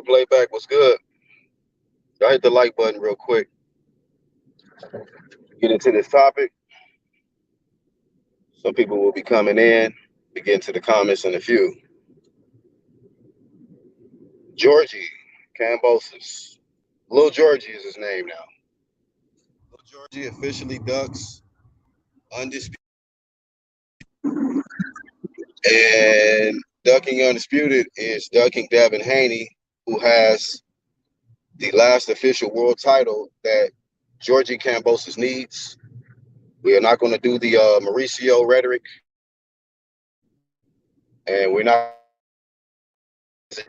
Playback was good. I hit the like button real quick. Get into this topic. Some people will be coming in. Get into the comments in a few. Georgie Kambosos. Lil Georgie is his name now. Lil Georgie officially ducks undisputed. And ducking undisputed is ducking Devin Haney, who has the last official world title that Georgie Kambosos needs. We are not going to do the Mauricio rhetoric, and we're not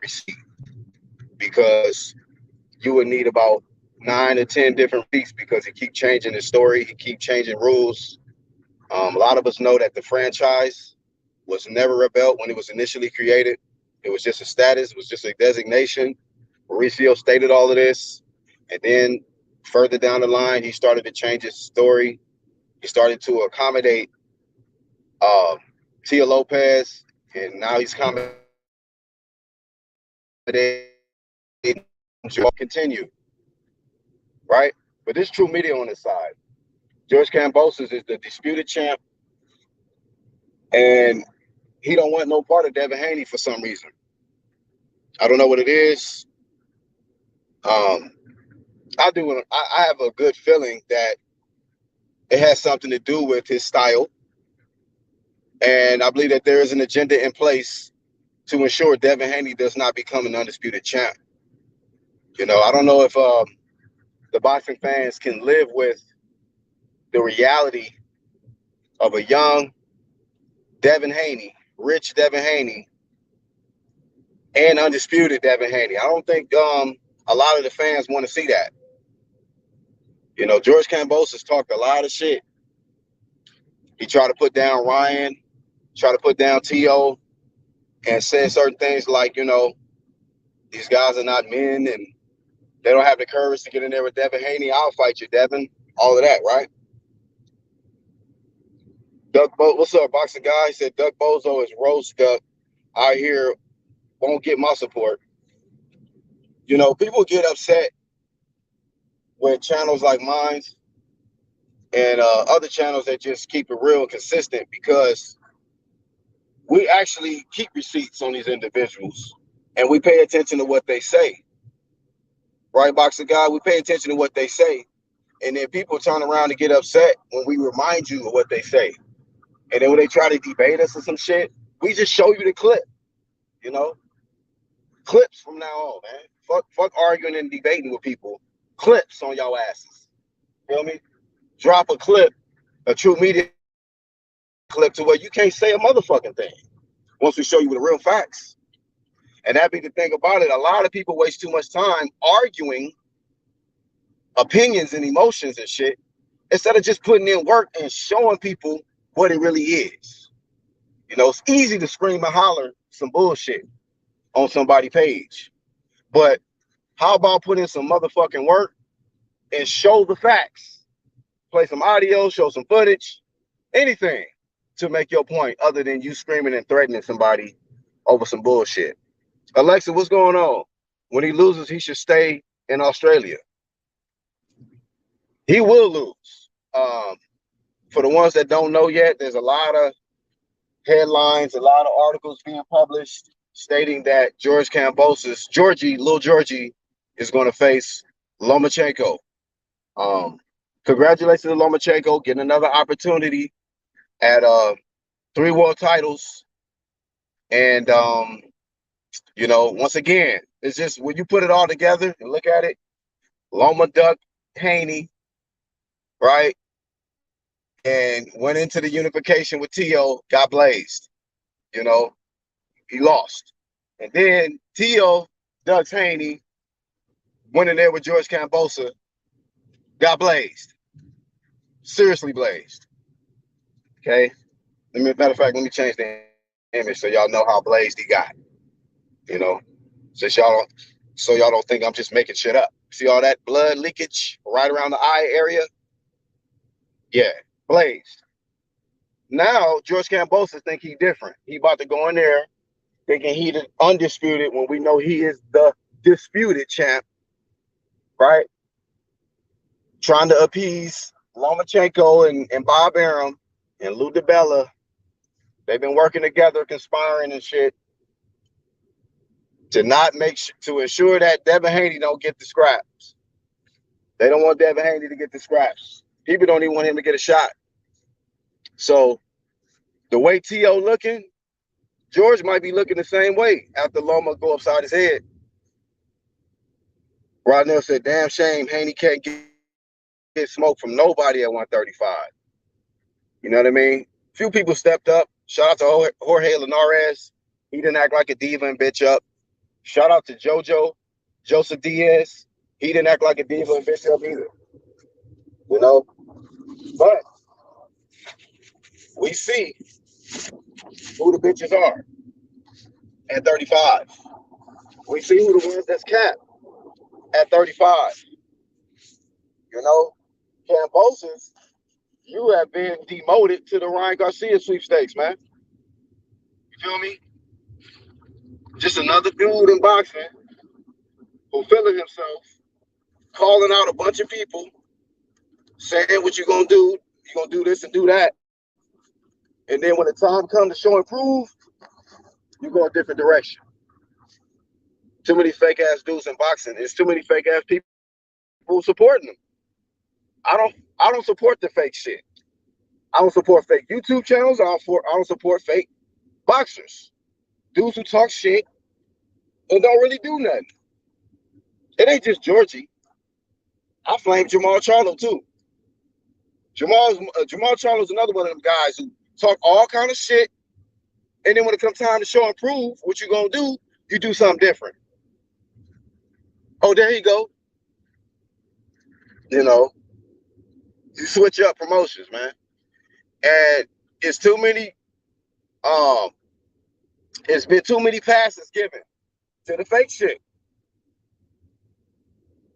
receipt because you would need about 9 to 10 different weeks because he keep changing his story, he keep changing rules. A lot of us know that the franchise was never a belt when it was initially created. It was just a status, it was just a designation. Mauricio stated all of this, and then further down the line, he started to change his story. He started to accommodate Tia Lopez, and now he's accommodating to continue, right? But there's true media on his side. George Kambosos is the disputed champ, and he don't want no part of Devin Haney for some reason. I don't know what it is. I do. I have a good feeling that it has something to do with his style, and I believe that there is an agenda in place to ensure Devin Haney does not become an undisputed champ. You know, I don't know if the boxing fans can live with the reality of a young Devin Haney, rich Devin Haney, and undisputed Devin Haney. I don't think a lot of the fans want to see that. You know, George Kambosos talked a lot of shit. He tried to put down Ryan, tried to put down T.O., and said certain things like, you know, these guys are not men and they don't have the courage to get in there with Devin Haney. I'll fight you, Devin. All of that, right? What's up, boxing guy? He said Doug Bozo is roast duck. I hear won't get my support. You know, people get upset with channels like mine and other channels that just keep it real and consistent because we actually keep receipts on these individuals and we pay attention to what they say. Right, boxing guy? We pay attention to what they say. And then people turn around and get upset when we remind you of what they say. And then when they try to debate us or some shit, we just show you the clip. You know? Clips from now on, man. Fuck arguing and debating with people. Clips on y'all asses. Feel me? Drop a clip, a true media clip to where you can't say a motherfucking thing once we show you the real facts. And that be the thing about it. A lot of people waste too much time arguing opinions and emotions and shit instead of just putting in work and showing people what it really is. You know, it's easy to scream and holler some bullshit on somebody's page. But how about putting some motherfucking work and show the facts? Play some audio, show some footage, anything to make your point other than you screaming and threatening somebody over some bullshit. Alexa, what's going on? When he loses, he should stay in Australia. He will lose. For the ones that don't know yet, there's a lot of headlines, a lot of articles being published stating that George Kambosos, Lil Georgie, is going to face Lomachenko. Congratulations to Lomachenko getting another opportunity at 3 world titles. And you know, once again, it's just when you put it all together and look at it, Loma Duck Haney, right? And went into the unification with T.O., got blazed. You know, he lost. And then T.O., Doug Haney, went in there with George Kambosos, got blazed. Seriously blazed. Okay? Matter of fact, let me change the image so y'all know how blazed he got. You know, so y'all don't think I'm just making shit up. See all that blood leakage right around the eye area? Yeah, blazed. Now George Kambosos think he different. He about to go in there thinking he the undisputed when we know he is the undisputed champ, right? Trying to appease Lomachenko and Bob Arum and Lou DiBella. They've been working together, conspiring and shit to ensure that Devin Haney don't get the scraps. They don't want Devin Haney to get the scraps. People don't even want him to get a shot. So the way T.O. looking, George might be looking the same way after Loma go upside his head. Rodnell said, damn shame Haney can't get smoke from nobody at 135. You know what I mean? Few people stepped up. Shout out to Jorge Linares. He didn't act like a diva and bitch up. Shout out to Joseph Diaz. He didn't act like a diva and bitch up either. You know? But we see who the bitches are at 35. We see who the ones that's capped at 35. You know? Kambosos, you have been demoted to the Ryan Garcia sweepstakes, man. You feel me? Just another dude in boxing fulfilling himself, calling out a bunch of people, saying what you're going to do. You're going to do this and do that. And then when the time comes to show and prove, you go a different direction. Too many fake ass dudes in boxing. There's too many fake ass people supporting them. I don't support the fake shit. I don't support fake YouTube channels. I don't support fake boxers. Dudes who talk shit and don't really do nothing. It ain't just Georgie. I flame Jamal Charlo too. Jamal Charlo's another one of them guys who talk all kind of shit, and then when it comes time to show and prove what you're gonna do, you do something different. Oh, there you go. You know, you switch up promotions, man. And it's too many. It's been too many passes given to the fake shit.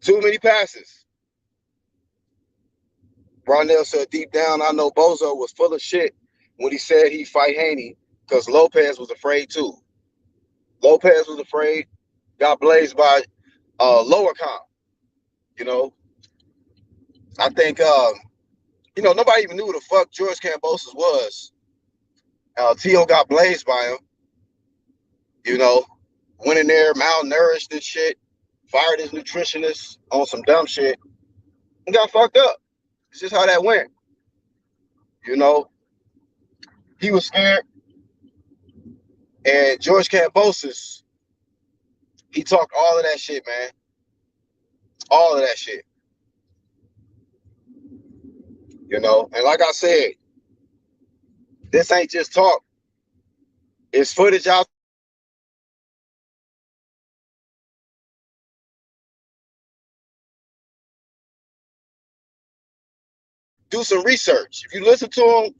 Too many passes. Ronell said, deep down, I know Bozo was full of shit when he said he'd fight Haney because Lopez was afraid too. Lopez was afraid, got blazed by lower comp. You know, I think, you know, nobody even knew who the fuck George Kambosos was. T.O. got blazed by him. You know, went in there malnourished and shit, fired his nutritionist on some dumb shit, and got fucked up. It's just how that went. You know, he was scared. And George Kambosos, he talked all of that shit, man. All of that shit. You know, and like I said, this ain't just talk. It's footage out. Do some research. If you listen to him,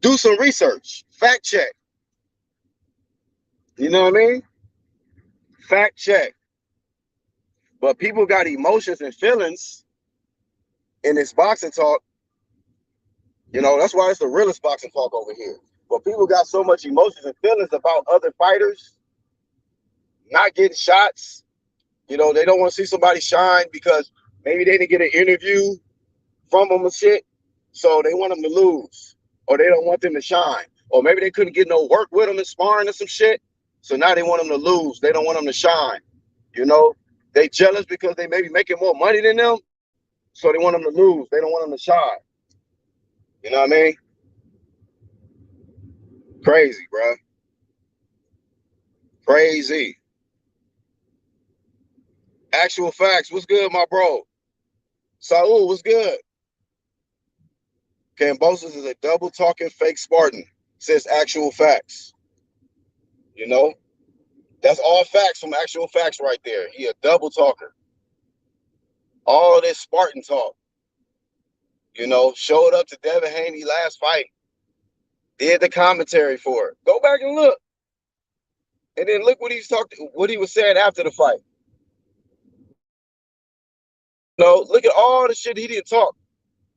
do some research. Fact check. You know what I mean? Fact check. But people got emotions and feelings in this boxing talk. You know, that's why it's the realest boxing talk over here. But people got so much emotions and feelings about other fighters not getting shots. You know, they don't want to see somebody shine because maybe they didn't get an interview from them and shit. So they want them to lose. Or they don't want them to shine. Or maybe they couldn't get no work with them in sparring or some shit. So now they want them to lose. They don't want them to shine. You know, they jealous because they may be making more money than them. So they want them to lose. They don't want them to shine. You know what I mean? Crazy, bro. Crazy. Actual facts. What's good, my bro? Saul, what's good? Kambosos is a double talking fake Spartan. Says actual facts. You know? That's all facts from actual facts right there. He a double talker. All this Spartan talk. You know, showed up to Devin Haney last fight. Did the commentary for it. Go back and look. And then look what he was saying after the fight. You know, look at all the shit he didn't talk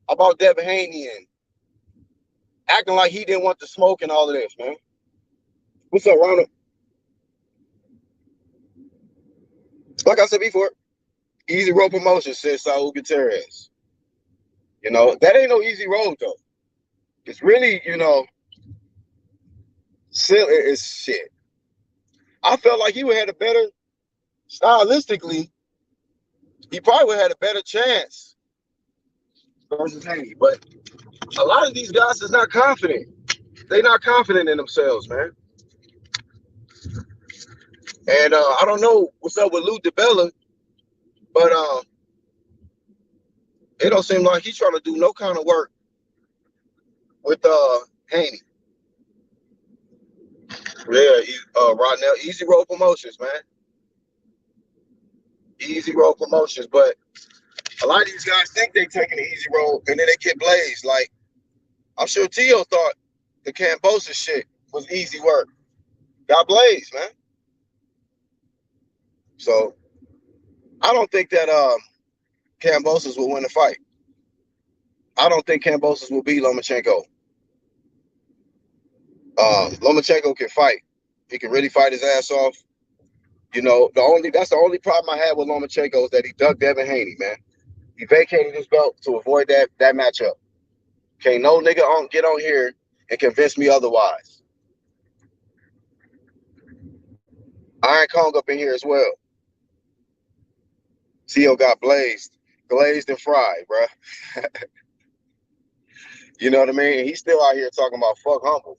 about Devin Haney and acting like he didn't want the smoke and all of this, man. What's up, Ronald? Like I said before, Easy Road Promotion says Saul Gutierrez. You know, that ain't no easy road though. It's really, you know, still it's shit. I felt like he would have had a better stylistically, he probably would have had a better chance versus Haney. But a lot of these guys is not confident. They not confident in themselves, man. And I don't know what's up with Lou DiBella, but it don't seem like he's trying to do no kind of work with Haney. Yeah, Rodnell, Easy Road Promotions, man. Easy Road Promotions, but a lot of these guys think they taking the easy road and then they get blazed. Like, I'm sure Tio thought the Kambosos shit was easy work. Got blazed, man. So I don't think that Kambosos will win the fight. I don't think Kambosos will beat Lomachenko. Lomachenko can fight. He can really fight his ass off. You know, that's the only problem I had with Lomachenko is that he ducked Devin Haney, man. He vacated his belt to avoid that matchup. Can't no nigga get on here and convince me otherwise. Iron Kong up in here as well. Tio got glazed and fried, bro. You know what I mean? He's still out here talking about fuck humble.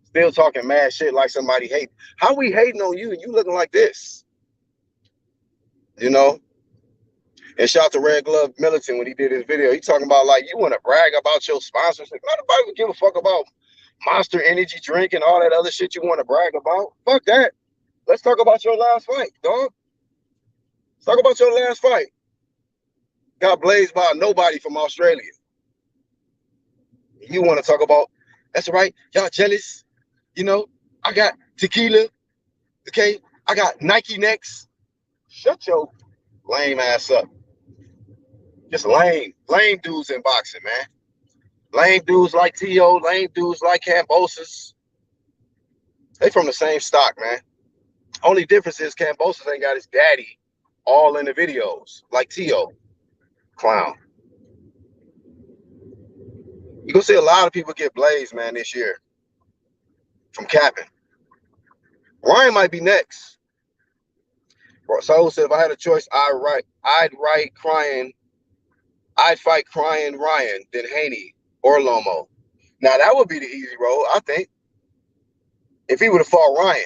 Still talking mad shit like somebody hate. How we hating on you and you looking like this? You know? And shout out to Red Glove Militant when he did his video. He talking about like you want to brag about your sponsorship. Nobody would give a fuck about Monster Energy drink and all that other shit you want to brag about. Fuck that. Let's talk about your last fight, dog. Let's talk about your last fight. Got blazed by nobody from Australia. You want to talk about, that's right, y'all jealous. You know, I got tequila, okay? I got Nike necks. Shut your lame ass up. Just lame dudes in boxing, man. Lame dudes like T.O., lame dudes like Kambosos. They from the same stock, man. Only difference is Kambosos ain't got his daddy all in the videos, like T.O. Clown. You gonna see a lot of people get blazed, man, this year from capping. Ryan might be next. Saul said, if I had a choice, I'd fight crying Ryan, then Haney or Lomo. Now that would be the easy road, I think. If he would have fought Ryan,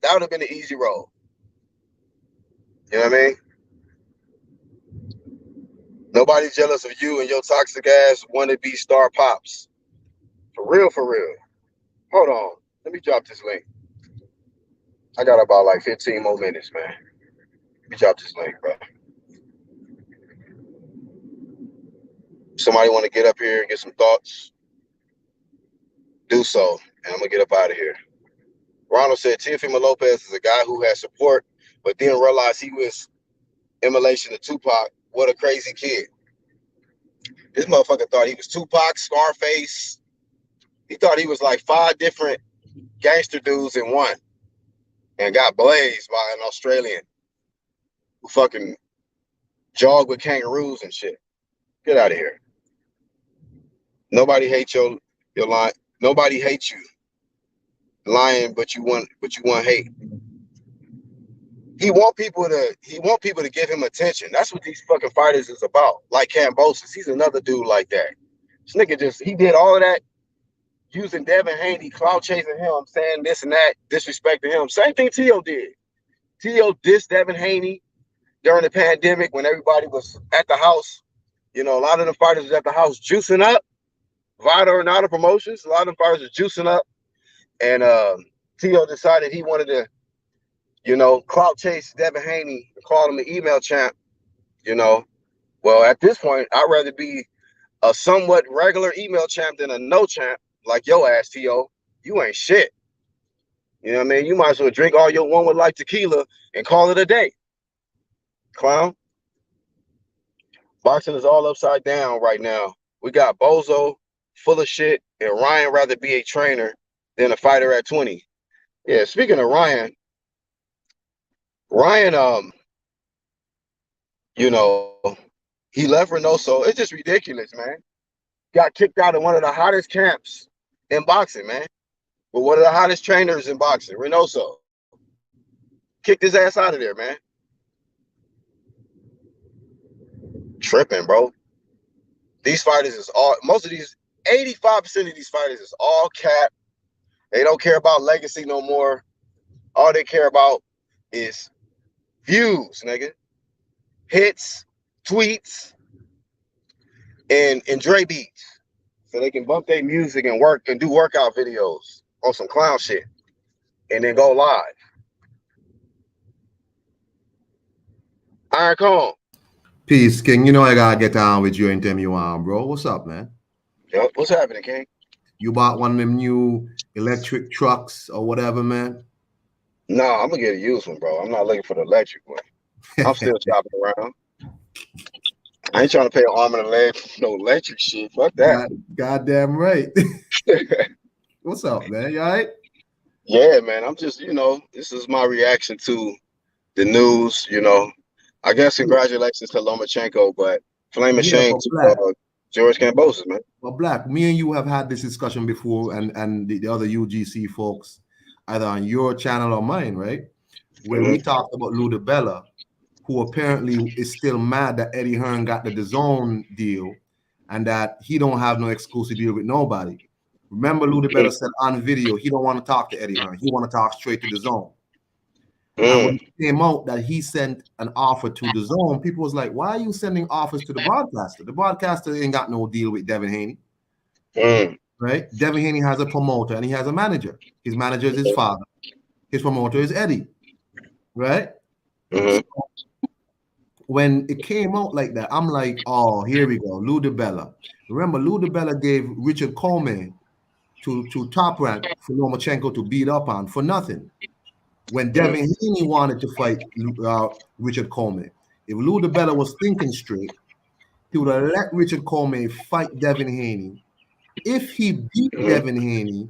that would have been the easy road. You know what I mean? Nobody's jealous of you and your toxic ass wannabe star pops. For real, for real. Hold on. Let me drop this link. I got about like 15 more minutes, man. Let me drop this link, bro. Somebody want to get up here and get some thoughts? Do so. And I'm going to get up out of here. Ronald said, Teofimo Lopez is a guy who has support, but didn't realize he was emulation of Tupac. What a crazy kid. This motherfucker thought he was Tupac, Scarface. He thought he was like 5 different gangster dudes in one and got blazed by an Australian who fucking jogged with kangaroos and shit. Get out of here. Nobody hates your line. Nobody hates you lying, but you want hate. He want people to give him attention. That's what these fucking fighters is about. Like Kambosos, he's another dude like that. This nigga he did all of that using Devin Haney, clout chasing him, saying this and that, disrespecting him. Same thing T.O. did. T.O. dissed Devin Haney during the pandemic when everybody was at the house. You know, a lot of the fighters was at the house juicing up. Vita or not promotions, a lot of them fighters are juicing up. And T.O. decided he wanted to, you know, clout chase Devin Haney and call him an email champ, you know. Well, at this point, I'd rather be a somewhat regular email champ than a no champ like your ass, T.O. You ain't shit. You know what I mean? You might as well drink all your one with life tequila and call it a day. Clown. Boxing is all upside down right now. We got Bozo full of shit and Ryan rather be a trainer than a fighter at 20. Yeah, speaking of Ryan, You know, he left Reynoso. It's just ridiculous, man. Got kicked out of one of the hottest camps in boxing, man. But one of the hottest trainers in boxing, Reynoso. Kicked his ass out of there, man. Tripping, bro. These fighters is all, most of these, 85% of these fighters is all cap. They don't care about legacy no more. All they care about is views, nigga. Hits, tweets, and Dre beats. So they can bump their music and work and do workout videos on some clown shit. And then go live. Iron Cone. Peace, King. You know I gotta get on with you anytime you want, bro. What's up, man? Yep. What's happening, King? You bought one of them new electric trucks or whatever, man? No, I'm gonna get a used one, bro. I'm not looking for the electric one. I'm still shopping around. I ain't trying to pay an arm and a leg for no electric shit. Fuck that. Goddamn right. What's up, man? You all right? Yeah, man. I'm just, this is my reaction to the news, I guess congratulations to Lomachenko, but flame of shame to George Kambosos, man. Well, Black, me and you have had this discussion before, and the other UGC folks, either on your channel or mine, right? Where we talked about Lou DiBella, who apparently is still mad that Eddie Hearn got the DAZN deal and that he don't have no exclusive deal with nobody. Remember, Lou DiBella said on video he don't want to talk to Eddie Hearn. He want to talk straight to DAZN. And when it came out that he sent an offer to DAZN, people was like, why are you sending offers to the broadcaster? The broadcaster ain't got no deal with Devin Haney. Right? Devin Haney has a promoter and he has a manager. His manager is his father. His promoter is Eddie. Right? So when it came out like that, I'm like, oh, here we go. Lou DiBella. Remember, Lou DiBella gave Richard Coleman to Top Rank for Lomachenko to beat up on for nothing. When Devin Haney wanted to fight Richard Coleman, if Lou DiBella was thinking straight, he would have let Richard Coleman fight Devin Haney. If he beat Devin Haney,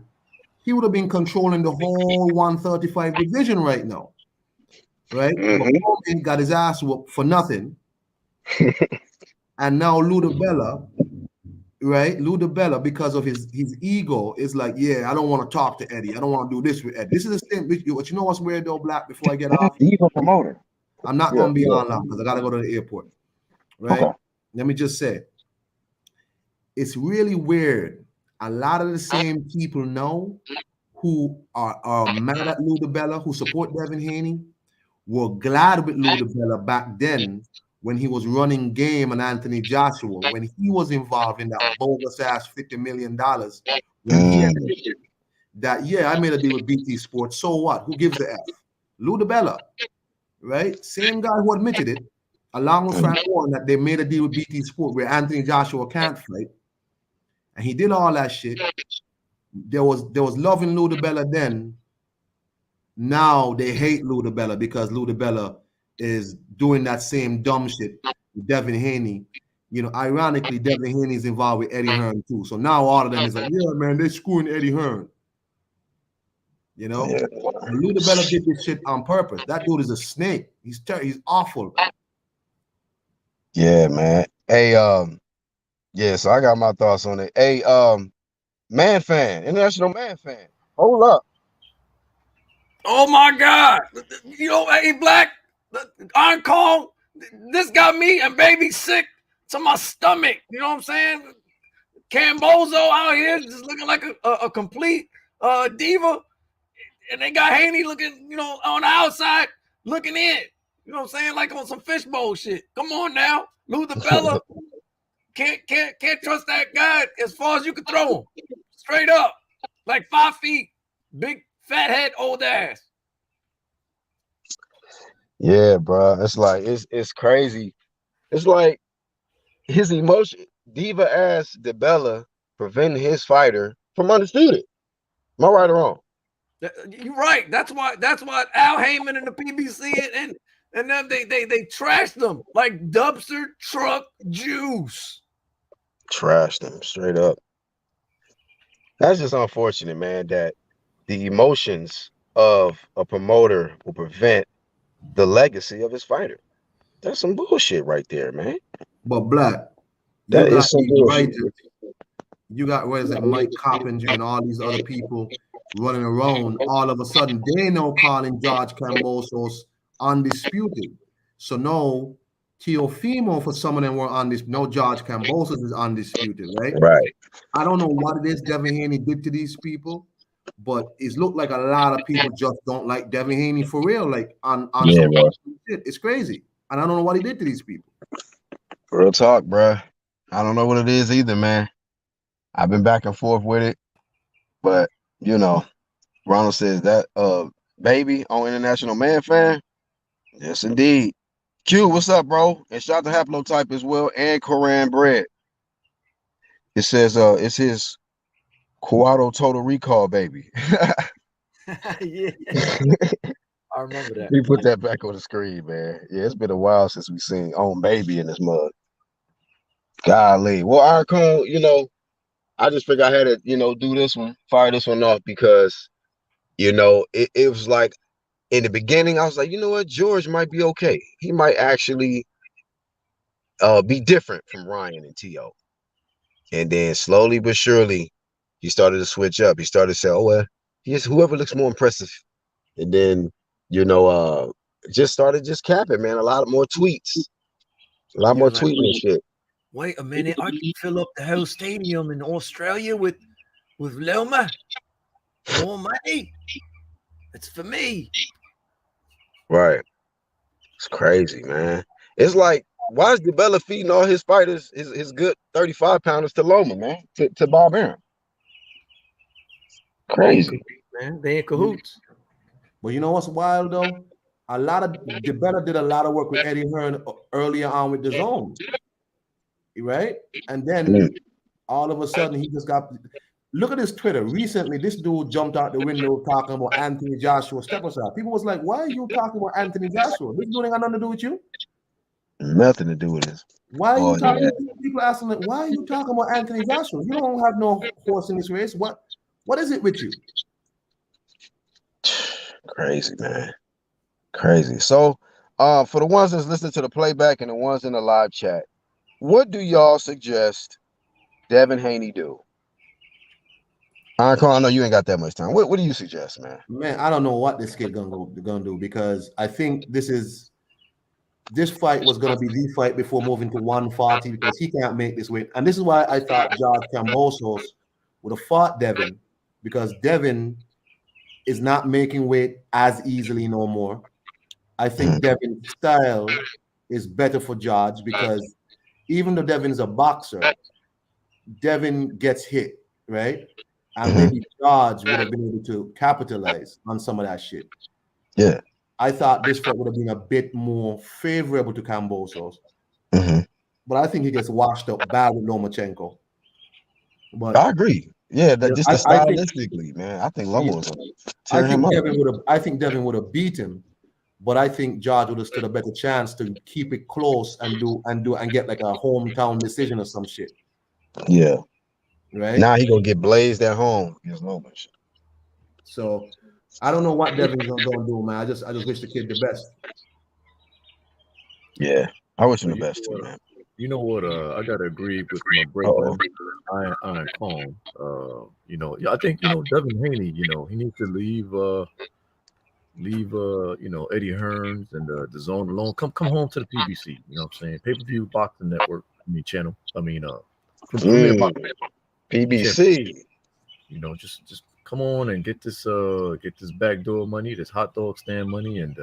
he would have been controlling the whole 135 division right now. Right? But Coleman got his ass whooped for nothing. And now Lou DiBella, right? Lou DiBella, because of his ego, is like, yeah, I don't want to talk to Eddie. I don't want to do this with Eddie. This is the thing. But you know what's weird though, Black? Before I get off, evil promoter. I'm not going to be on long because I got to go to the airport. Right? Okay. Let me just say, it's really weird. A lot of the same people know who are mad at Lou DiBella, who support Devin Haney, were glad with Lou DiBella back then when he was running game on Anthony Joshua, when he was involved in that bogus ass $50 million, when he admitted that, yeah, I made a deal with BT Sports. So what? Who gives a F? Lou DiBella, right? Same guy who admitted it, along with Frank Warren, that they made a deal with BT Sports where Anthony Joshua can't fight. And he did all that shit. There was love in Lou DiBella then. Now they hate Lou DiBella because Lou DiBella is doing that same dumb shit with Devin Haney. Ironically, Devin Haney is involved with Eddie Hearn too. So now all of them is like, yeah, man, they're screwing Eddie Hearn. Lou DiBella did this shit on purpose. That dude is a snake. He's awful. Yeah, man. Hey, so I got my thoughts on it. Hey, international man fan. Hold up. Oh my God. Hey, Black, Iron Cone, this got me and baby sick to my stomach. You know what I'm saying? Kambosos out here just looking like a complete diva. And they got Haney looking, on the outside, looking in. You know what I'm saying? Like on some fishbowl shit. Come on now. Lou DiBella. Can't trust that guy as far as you can throw him. Straight up. Like 5 feet. Big fat head, old ass. Yeah, bro. It's like it's crazy. It's like his emotion, diva ass DiBella preventing his fighter from undisputed. Am I right or wrong? You're right. That's why Al Heyman and the PBC and them they trashed them like dumpster truck juice. Trashed them straight up. That's just unfortunate, man, that the emotions of a promoter will prevent the legacy of his fighter. That's some bullshit right there, man. But Black, you That got is some these bullshit. writers, you got what is it, Mike Coppinger and all these other people running around. All of a sudden, they know calling George Kambosos undisputed. So no Teofimo for some of them were undisputed. No, George Kambosos is undisputed, right? Right. I don't know what it is Devin Haney did to these people, but it looked like a lot of people just don't like Devin Haney for real, like on Yeah, some bro. shit. It's crazy. And I don't know what he did to these people. Real talk, bro. I don't know what it is either, man. I've been back and forth with it, but you know, Ronald says that baby on International Man Fan. Yes, indeed. Q, what's up, bro? And shout out to Haplotype as well, and Koran Bread. It says it's his Quado Total Recall baby. Yeah, I remember that. We put that back on the screen, man. Yeah, it's been a while since we seen On Baby in this mug. Golly. Well, Arcon, you know, I just figured I had to, you know, do this one, fire this one off because, you know, it was like in the beginning, I was like, you know what, George might be okay. He might actually be different from Ryan and T.O. And then slowly but surely, he started to switch up. He started to say, oh, well, he's whoever looks more impressive. And then, you know, just started just capping, man. A lot more tweets. A lot more Like, tweeting and shit. wait a minute, I can fill up the whole stadium in Australia with Loma. More money. It's for me. Right. It's crazy, man. It's like, why is DeBella feeding all his fighters, his good 35-pounders to Loma, man? To Bob Arum. Crazy. Man, they in cahoots. But you know what's wild though? A lot of DeBella did a lot of work with Eddie Hearn earlier on with the zone. Right? And then all of a sudden he just got. Look at his Twitter. Recently, this dude jumped out the window talking about Anthony Joshua step aside. People was like, why are you talking about Anthony Joshua? This dude ain't got nothing to do with you. Nothing to do with this. Why are you talking? People asking like, why are you talking about Anthony Joshua? You don't have no horse in this race. What is it with you? Crazy, man. Crazy. So, for the ones that's listening to the playback and the ones in the live chat, what do y'all suggest Devin Haney do? I know you ain't got that much time. What do you suggest, man? Man, I don't know what this kid gonna do because I think this fight was gonna be the fight before moving to 140 because he can't make this weight. And this is why I thought George Kambosos would have fought Devin because Devin is not making weight as easily no more. I think Devin's style is better for George because even though Devin's a boxer, Devin gets hit, right? And maybe George would have been able to capitalize on some of that shit. Yeah. I thought this fight would have been a bit more favorable to Kambosos. But I think he gets washed up bad with Lomachenko. But I agree. Yeah, just stylistically, man. I think Loma was I think Devin would have beat him, but I think George would have stood a better chance to keep it close and get like a hometown decision or some shit. Yeah. Right now he gonna get blazed at home against Loma. So I don't know what Devin's gonna do, man. I just wish the kid the best. Yeah, I wish him the best too, man. You know what? I gotta agree with my brother Iron Kong. You know, I think Devin Haney. You know, he needs to leave. You know, Eddie Hearns and the zone alone. Come home to the PBC. You know what I'm saying? Pay-per-view boxing network. Channel. Premier Boxing Network. PBC. You know, just come on and get this backdoor money, this hot dog stand money, and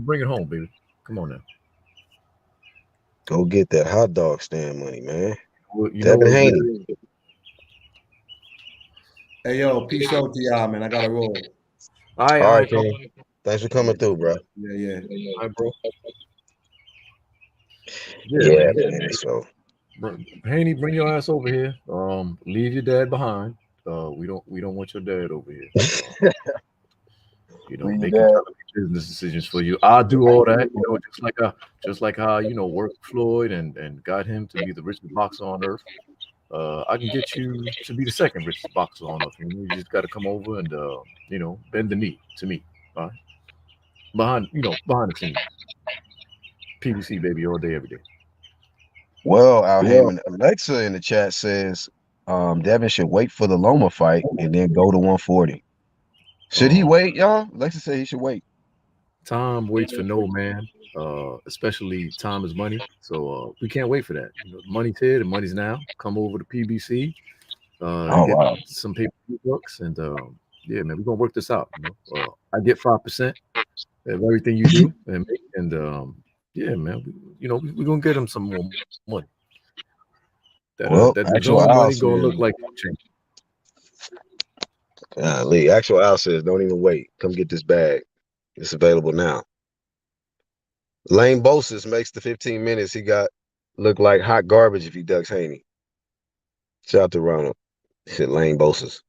bring it home, baby. Come on now. Go get that hot dog stand money, man. Well, Devin Haney. Hey yo, peace out to y'all, man. I gotta roll. All right, King. Thanks for coming through, bro. Yeah. All right, bro. Yeah, man. So Haney, bring your ass over here. Leave your dad behind. We don't want your dad over here. They can try to make business decisions for you. I'll do all that, just like how worked Floyd and got him to be the richest boxer on earth. I can get you to be the second richest boxer on earth. You just got to come over and bend the knee to me. All right, behind the scenes. PBC, baby, all day, every day. Well, Al Heyman, Alexa in the chat says Devin should wait for the Loma fight and then go to 140. Should he wait, y'all? Alexa said he should wait. Time waits for no man. Especially time is money. So we can't wait for that. You know, money's here, the money's now. Come over to PBC, get some paper books, and yeah, man, we're gonna work this out. You know, I get 5% of everything you do, and yeah, man, we're gonna get him some more money. That actual money Al gonna look like change. Lee, actual Al says, don't even wait. Come get this bag. It's available now. Lane Bosis makes the 15 minutes he got look like hot garbage if he ducks Haney. Shout out to Ronald. He said Lane Bosis.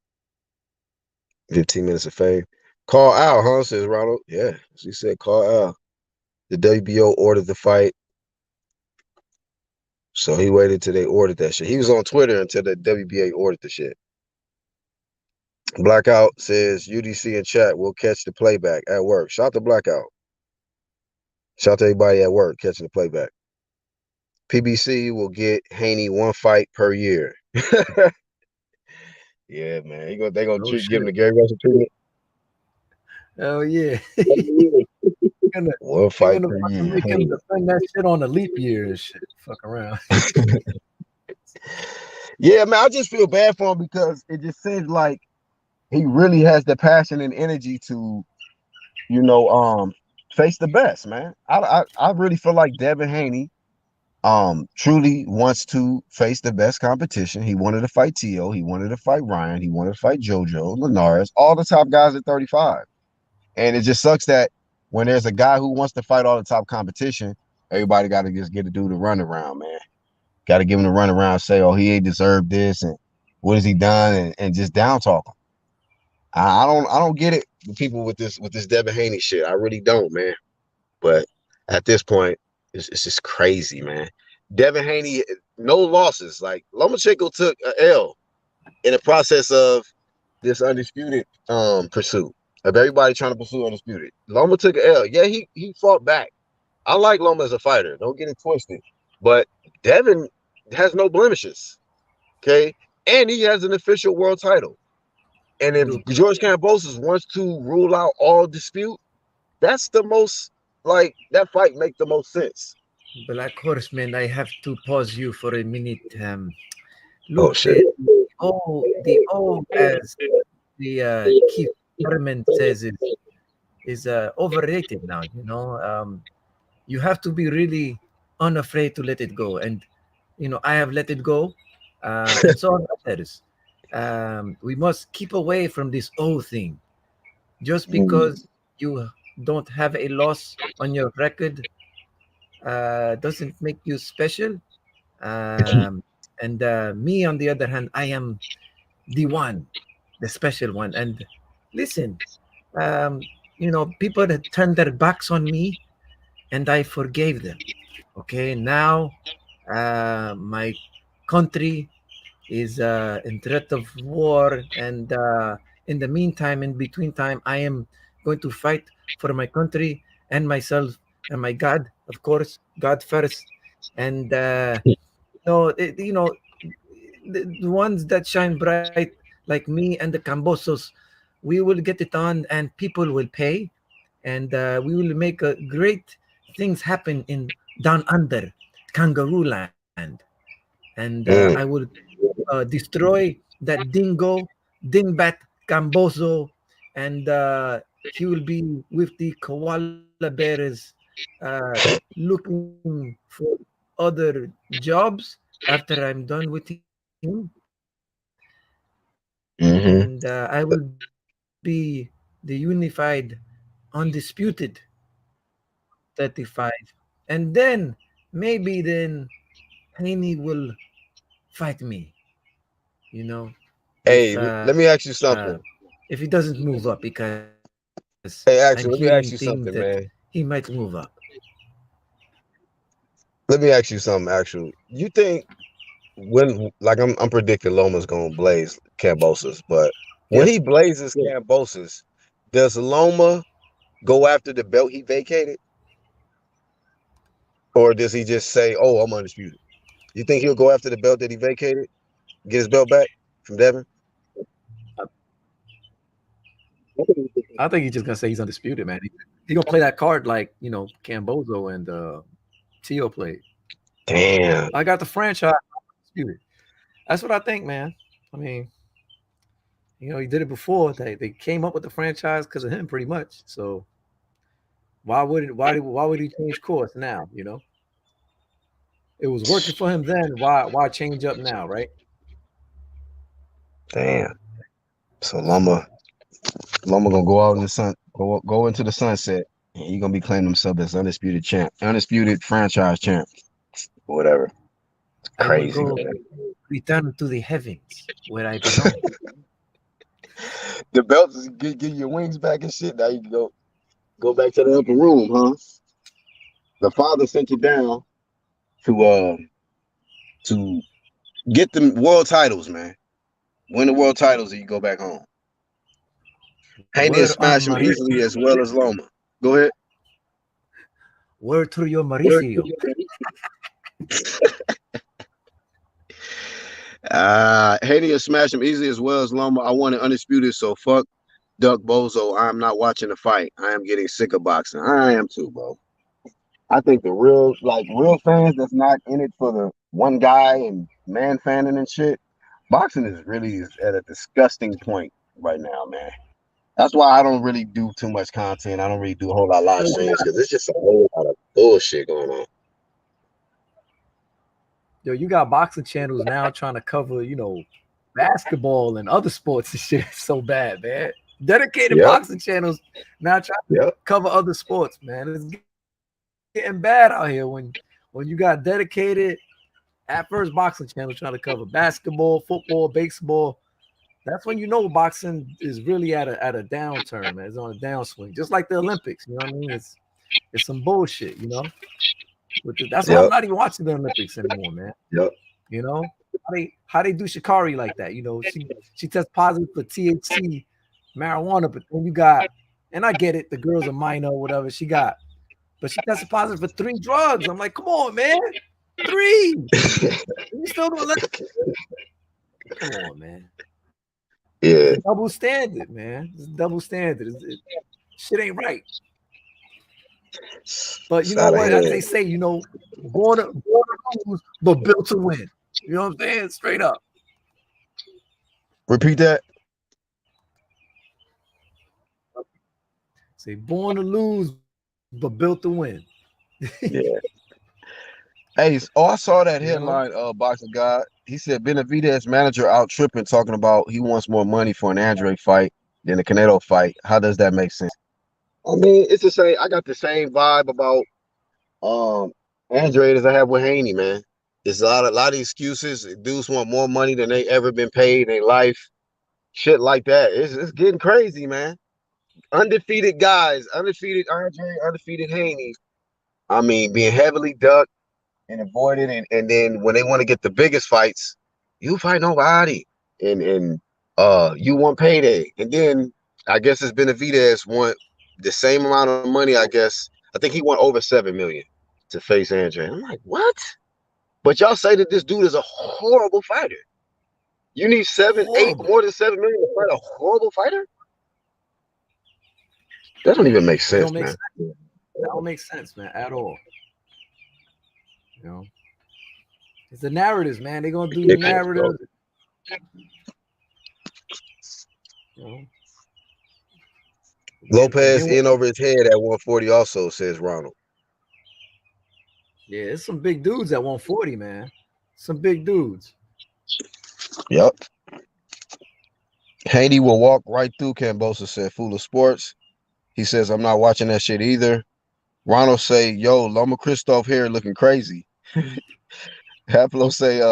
15 minutes of fame. Call Al, huh? Says Ronald. Yeah, she said call Al. The WBO ordered the fight. So he waited till they ordered that shit. He was on Twitter until the WBA ordered the shit. Blackout says UDC in chat will catch the playback at work. Shout to Blackout. Shout to everybody at work catching the playback. PBC will get Haney one fight per year. Yeah, man. They're gonna give him the Gary Russell treatment. Oh yeah. One fight per year. Make him defend that shit on a leap year and shit. Fuck around. Yeah, man. I just feel bad for him because it just seems like he really has the passion and energy to, face the best, man. I really feel like Devin Haney truly wants to face the best competition. He wanted to fight Tio, he wanted to fight Ryan, he wanted to fight JoJo, Linares, all the top guys at 35. And it just sucks that when there's a guy who wants to fight all the top competition, everybody got to just get a dude to run around, man. Got to give him a run around, say, oh, he ain't deserved this, and what has he done, and just down talk him. I don't get it with people with this Devin Haney shit. I really don't, man. But at this point, it's just crazy, man. Devin Haney, no losses. Like Lomachenko took an L in the process of this undisputed pursuit of everybody trying to pursue undisputed. Loma took an L. Yeah, he fought back. I like Loma as a fighter. Don't get it twisted. But Devin has no blemishes. Okay, and he has an official world title. And if George Kambosos wants to rule out all dispute, that's the most, that fight make the most sense. Black Horseman, I have to pause you for a minute. Look, the O, as the Keith Thurman says, is overrated now. You have to be really unafraid to let it go. And, I have let it go. And so are others. We must keep away from this O thing. Just because you don't have a loss on your record doesn't make you special. And me, on the other hand, I am the special one. And listen, people that turned their backs on me, and I forgave them. Okay, now my country is in threat of war, and in the meantime, in between time, I am going to fight for my country and myself and my God, of course, God first. And the ones that shine bright like me and the Kambosos, we will get it on, and people will pay, and we will make great things happen in down under Kangaroo Land. And I will destroy that dingbat Kamboso, and he will be with the koala bears looking for other jobs after I'm done with him. And I will be the unified, undisputed 35. And then, maybe then, Haney will fight me. Hey, let me ask you something. If he doesn't move up, because let me ask you something, man. He might move up. Let me ask you something, actually. You think when, I'm predicting Loma's gonna blaze Kambosos, but when he blazes Kambosos, does Loma go after the belt he vacated? Or does he just say, "Oh, I'm undisputed"? You think he'll go after the belt that he vacated, get his belt back from Devin? I think he's just gonna say he's undisputed, man. He's gonna play that card like Kamboso and Tio played. Damn. I got the franchise undisputed. That's what I think, man. I mean, he did it before. They came up with the franchise because of him, pretty much. So why would he change course now? It was working for him then. Why change up now, right? Damn. So Loma gonna go out in the sun, go into the sunset, and he's gonna be claiming himself as undisputed champ, undisputed franchise champ, or whatever. Crazy. I will go return to the heavens where I belong. The belts is get your wings back and shit. Now you can go back to the upper room, huh? The father sent you down to get the world titles, man. Win the world titles, and you go back home. Haney will smash him easily as well as Loma. Go ahead. Word to your Mauricio. Haney will smash him easily as well as Loma. I want it undisputed, so fuck Duck Bozo. I'm not watching the fight. I am getting sick of boxing. I am too, bro. I think the real fans that's not in it for the one guy and man fanning and shit, boxing is really at a disgusting point right now, man. That's why I don't really do too much content. I don't really do a whole lot of live streams because it's just a whole lot of bullshit going on. Yo, you got boxing channels now trying to cover, basketball and other sports and shit. So bad, man. Dedicated boxing channels now trying to cover other sports, man. It's getting bad out here when you got dedicated at first boxing channels trying to cover basketball, football, baseball. That's when boxing is really at a downturn, man. It's on a downswing, just like the Olympics. You know what I mean? It's some bullshit, That's why I'm not even watching the Olympics anymore, man. Yep. How they do Shikari like that? She tests positive for THC, marijuana, but then you got, and I get it, the girl's a minor or whatever but she tested positive for 3 drugs. I'm like, come on, man, 3. You still gonna let? Come on, man. Yeah. It's double standard, man. It's double standard. Shit ain't right. But you know what? As they say, born to lose, but built to win. You know what I'm saying? Straight up. Repeat that. Say born to lose, but built to win. Yeah. Hey, I saw that headline, Boxing Guy. He said Benavidez manager out tripping, talking about he wants more money for an Andre fight than a Canelo fight. How does that make sense? I mean, it's the same. I got the same vibe about Andre as I have with Haney, man. It's a lot of excuses. Dudes want more money than they ever been paid in their life. Shit like that. It's getting crazy, man. Undefeated guys, undefeated Andre, undefeated Haney. I mean, being heavily ducked and avoided, and then when they want to get the biggest fights, you fight nobody, and you want payday, and then I guess it's Benavidez want the same amount of money. I think he won over $7 million to face Andre. I'm like, what? But y'all say that this dude is a horrible fighter. You need more than 7 million to fight a horrible fighter? That don't even make sense, man. That don't make sense, man, at all. It's the narratives, man. They're gonna do the narrative. Lopez in over his head at 140 also, says Ronald. Yeah, it's some big dudes at 140, man. Some big dudes. Yep. Haney will walk right through Kambosos, said Fool of Sports. He says, I'm not watching that shit either. Ronald say, yo, Loma Christoph here looking crazy. Haplo say,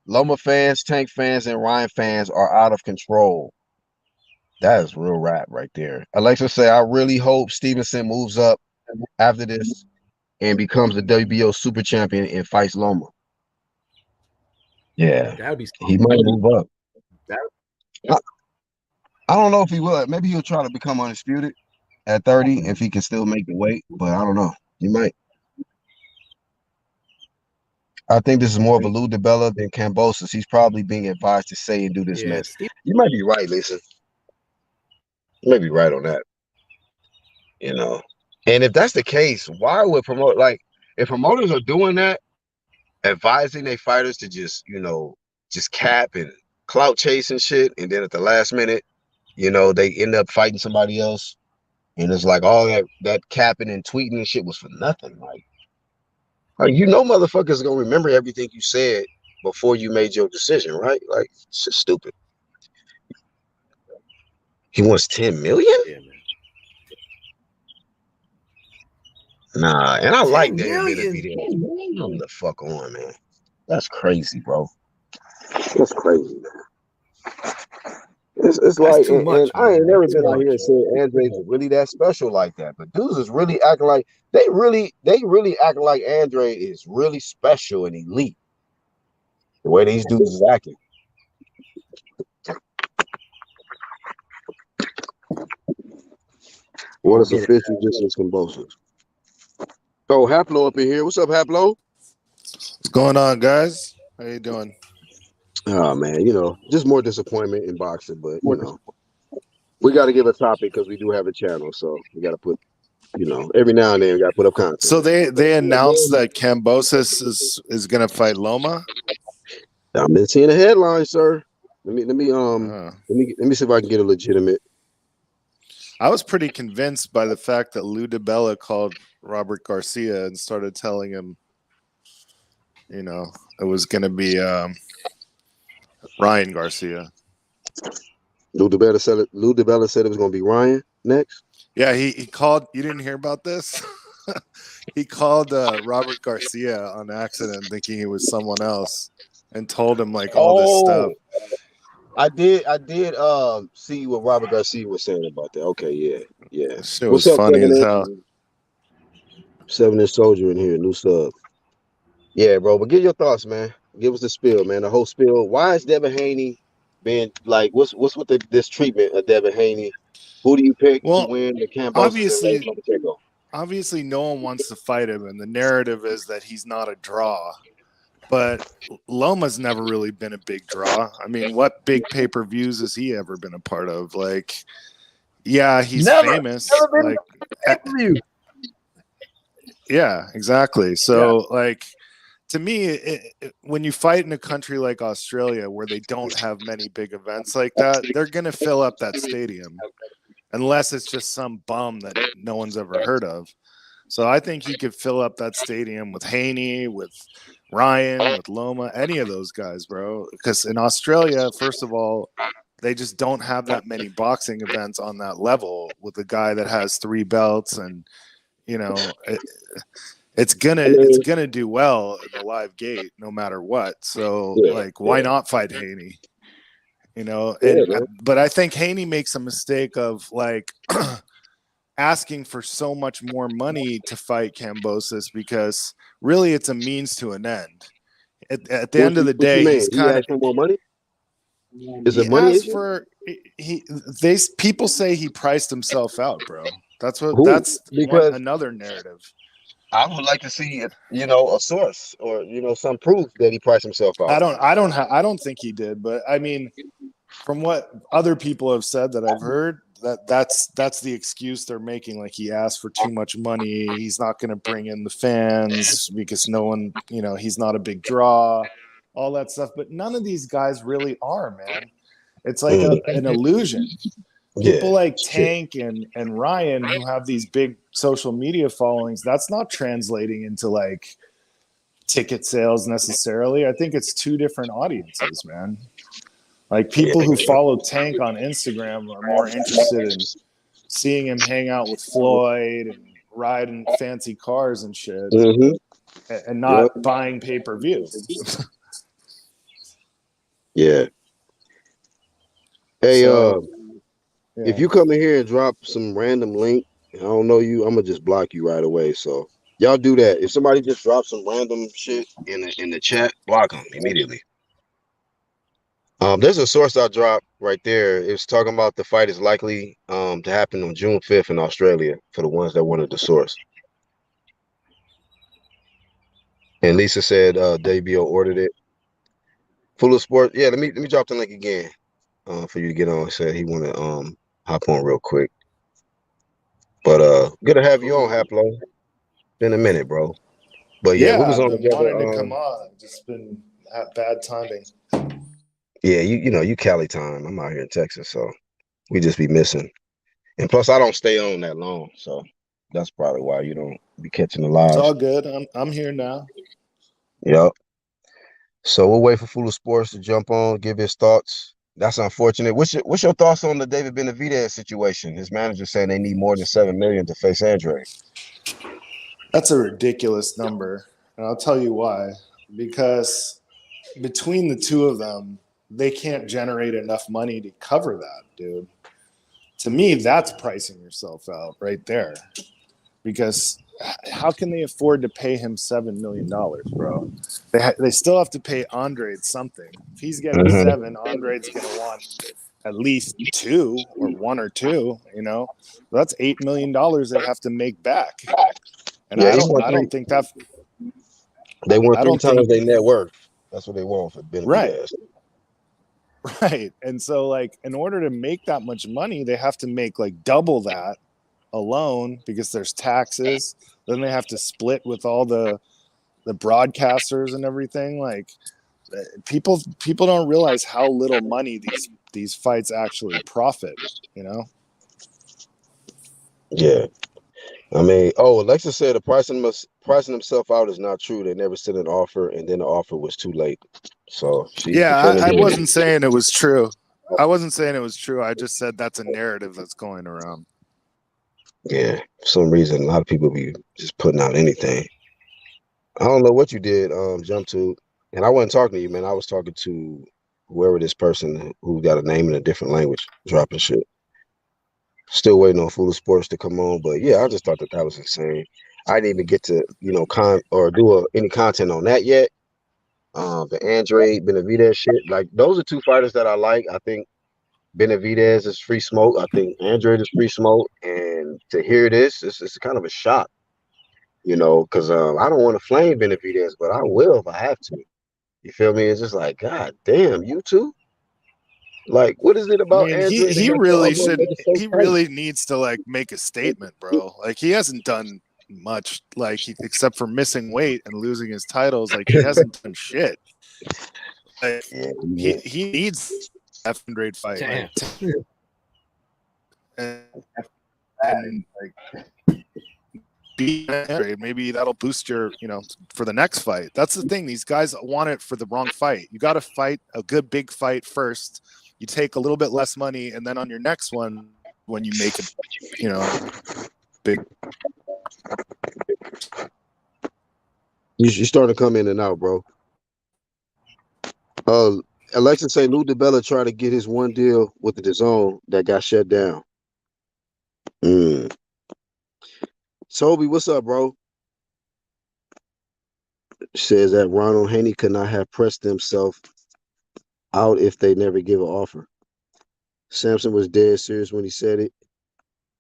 Loma fans, Tank fans, and Ryan fans are out of control. That is real rap right there. Alexa say, I really hope Stevenson moves up after this and becomes the WBO super champion and fights Loma. Yeah, he might move up. I don't know if he will. Maybe he'll try to become undisputed at 30 if he can still make the weight, but I don't know. He might. I think this is more of a Lou DiBella than Kambosos. He's probably being advised to say and do this Yeah, mess. You might be right, Lisa. You may be right on that. You know, and if that's the case, why would promote like if promoters are doing that, advising their fighters to just cap and clout chase and shit, and then at the last minute, they end up fighting somebody else, and it's like all that capping and tweeting and shit was for nothing. Like motherfuckers gonna remember everything you said before you made your decision, right? Like it's just stupid. He wants 10 million? yeah, man. Nah, and I 10 like David Benavidez. million. Leave him the fuck on, man. That's crazy, bro. That's crazy, man. It's That's like, too and much, I ain't man. never Too been out much. here and said Andre's really that special like that. But dudes is really acting like they really acting like Andre is really special and elite. The way these dudes is acting. What is official distance Kambosos? Oh, Haplo up in here. What's up, Haplo? What's going on, guys? How you doing? Oh man, just more disappointment in boxing, but we got to give a topic because we do have a channel, so we got to put, every now and then we got to put up content. So they announced that Kambosos is gonna fight Loma. I've been seeing the headlines, sir. Let me see if I can get a legitimate. I was pretty convinced by the fact that Lou DiBella called Robert Garcia and started telling him, it was gonna be Ryan Garcia. Lou DiBella said it was going to be Ryan next. Yeah, he called. You didn't hear about this? He called Robert Garcia on accident, thinking he was someone else, and told him like all this stuff. I did see what Robert Garcia was saying about that. Okay, yeah. Shit was funny as hell. 7-inch soldier in here, new sub. Yeah, bro. But give your thoughts, man. Give us the spiel, man. The whole spiel. Why is Devin Haney being like? What's with this treatment of Devin Haney? Who do you pick to win the Kambosos? Obviously, no one wants to fight him, and the narrative is that he's not a draw. But Loma's never really been a big draw. I mean, what big pay-per-views has he ever been a part of? Like, yeah, he's famous. Like, yeah, exactly. So, like, to me, when you fight in a country like Australia where they don't have many big events like that, they're going to fill up that stadium unless it's just some bum that no one's ever heard of. So I think he could fill up that stadium with Haney, with Ryan, with Loma, any of those guys, bro. Because in Australia, first of all, they just don't have that many boxing events on that level with a guy that has 3 belts, and it's gonna do well in the live gate no matter what. So why not fight Haney? But I think Haney makes a mistake of like asking for so much more money to fight Kambosos, because really it's a means to an end. At the end of the day, he's kind of more money. Is it money? People say he priced himself out, bro. That's another narrative. I would like to see, a source or some proof that he priced himself out. I don't think he did, but I mean, from what other people have said that I've heard, that's the excuse they're making. Like, he asked for too much money. He's not going to bring in the fans because no one, he's not a big draw, all that stuff. But none of these guys really are, man. It's like an illusion. People like Tank and Ryan, who have these big social media followings, that's not translating into like ticket sales necessarily. I think it's 2 different audiences, man. Like, people who follow Tank on Instagram are more interested in seeing him hang out with Floyd and ride in fancy cars and shit, and not buying pay-per-view. Yeah. Hey, if you come in here and drop some random link, I don't know you, I'm gonna just block you right away. So y'all do that. If somebody just drops some random shit in the chat, block them immediately. There's a source I dropped right there. It's talking about the fight is likely to happen on June 5th in Australia for the ones that wanted the source. And Lisa said Davio ordered it. Full of Sport. Yeah, let me drop the link again for you to get on. Said he want to hop on real quick. But good to have you on, Haplo. Been a minute, bro. But yeah, we Yeah, was I've on been together. wanting to come on. Just been at bad timing. Yeah, you Cali time. I'm out here in Texas, so we just be missing. And plus, I don't stay on that long, so that's probably why you don't be catching the It's lives. all good. I'm here now. Yep. So we'll wait for Full of Sports to jump on, give his thoughts. That's unfortunate. What's your thoughts on the David Benavidez situation? His manager saying they need more than $7 million to face Andre. That's a ridiculous number, and I'll tell you why. Because between the two of them, they can't generate enough money to cover that, dude. To me, that's pricing yourself out right there. Because how can they afford to pay him $7 million, bro? They still have to pay Andre something. If he's getting Mhm. 7, Andre's going to want at least 2 or 1 or 2. That's $8 million they have to make back. And Yeah, I he don't want I three. don't think that They want I three don't think times their net worth. That's what they want for right. Benavidez. Right. And so like in order to make that much money, they have to make like double that alone because there's taxes. Then they have to split with all the broadcasters and everything. Like people don't realize how little money these fights actually profit, you know? Yeah. I mean, Alexa said the pricing himself out is not true. They never sent an offer, and then the offer was too late. So she's Yeah, defending I him. wasn't saying it was true. I wasn't saying it was true. I just said that's a narrative that's going around. Yeah, for some reason, a lot of people be just putting out anything. I don't know what you did, jump to, and I wasn't talking to you, man. I was talking to whoever this person who got a name in a different language dropping shit. Still waiting on Full of Sports to come on, but yeah, I just thought that was insane. I didn't even get to do any content on that yet. The Andre Benavidez shit, like those are two fighters that I like. I think Benavidez is free smoke. I think Andre is free smoke, and to hear this, it's kind of a shock, because I don't want to flame Benavidez, but I will if I have to. You feel me? It's just like, God damn, you two. Like, what is it I about mean, Andre that he makes y'all really want to should. make it so He tight? really needs to like make a statement, bro. Like he hasn't done much, except for missing weight and losing his titles. Like he hasn't done shit. Like Yeah, he needs a grade fight. Damn. And like beat Andre, maybe that'll boost your, for the next fight. That's the thing. These guys want it for the wrong fight. You got to fight a good big fight first. You take a little bit less money, and then on your next one, when you make it, big. you're starting to come in and out, bro. Uh, Alexa say Lou DiBella tried to get his one deal with the DAZN that got shut down. Toby, what's up, bro? Says that Ronald Haney could not have pressed himself out if they never give an offer. Samson was dead serious when he said it.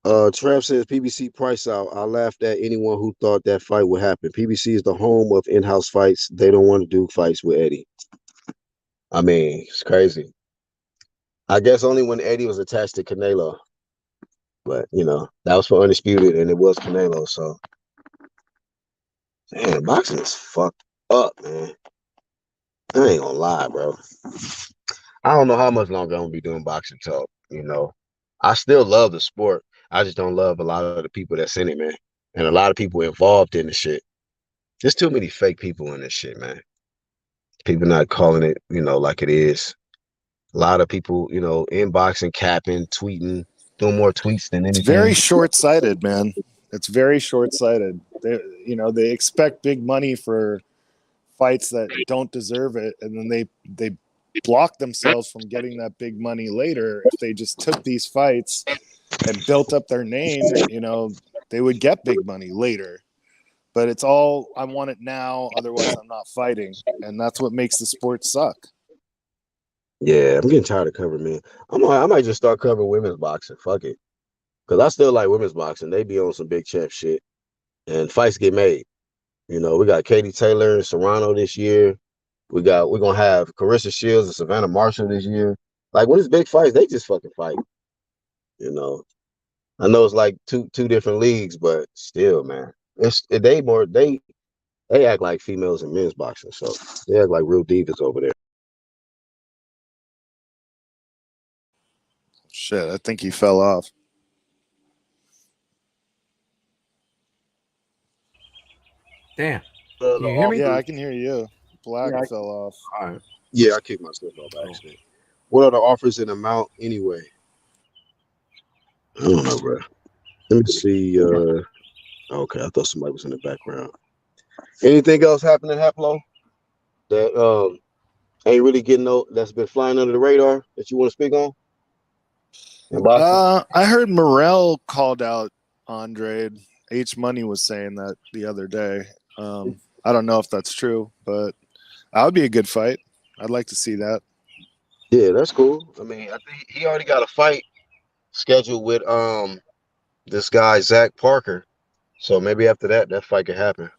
Trav says PBC price out. I laughed at anyone who thought that fight would happen. PBC is the home of in-house fights. They don't want to do fights with Eddie. I mean, it's crazy. I guess only when Eddie was attached to Canelo. But, that was for Undisputed, and it was Canelo, so. Man, boxing is fucked up, man. I ain't gonna lie, bro. I don't know how much longer I'm gonna be doing boxing talk, I still love the sport. I just don't love a lot of the people that's in it, man. And a lot of people involved in the shit. There's too many fake people in this shit, man. People not calling it, like it is. A lot of people, inboxing, capping, tweeting, doing more tweets than It's very anything. short-sighted, man. It's very short-sighted. They expect big money for fights that don't deserve it, and then they block themselves from getting that big money later. If they just took these fights and built up their name, they would get big money later. But it's all, I want it now, otherwise I'm not fighting. And that's what makes the sport suck. Yeah, I'm getting tired of covering, man. I might just start covering women's boxing. Fuck it. Because I still like women's boxing. They be on some big champ shit. And fights get made. You know, we got Katie Taylor and Serrano this year. We're gonna have Carissa Shields and Savannah Marshall this year. Like when it's big fights, they just fucking fight. You know, I know it's like two different leagues, but still, man, they act like females in men's boxing, so they act like real divas over there. Shit, I think he fell off. Damn. Can you hear me? Yeah, I can hear you. Black fell off. All right. Yeah, I kicked myself off by accident. What are the offers in amount anyway? I don't know, bro. Let me see. Okay, I thought somebody was in the background. Anything else happening, Haplo? That ain't really getting that's been flying under the radar that you want to speak on? I heard Morrell called out Andre. H Money was saying that the other day. I don't know if that's true, but that would be a good fight. I'd like to see that. Yeah, that's cool. I mean, I think he already got a fight scheduled with this guy Zach Parker. So maybe after that fight could happen.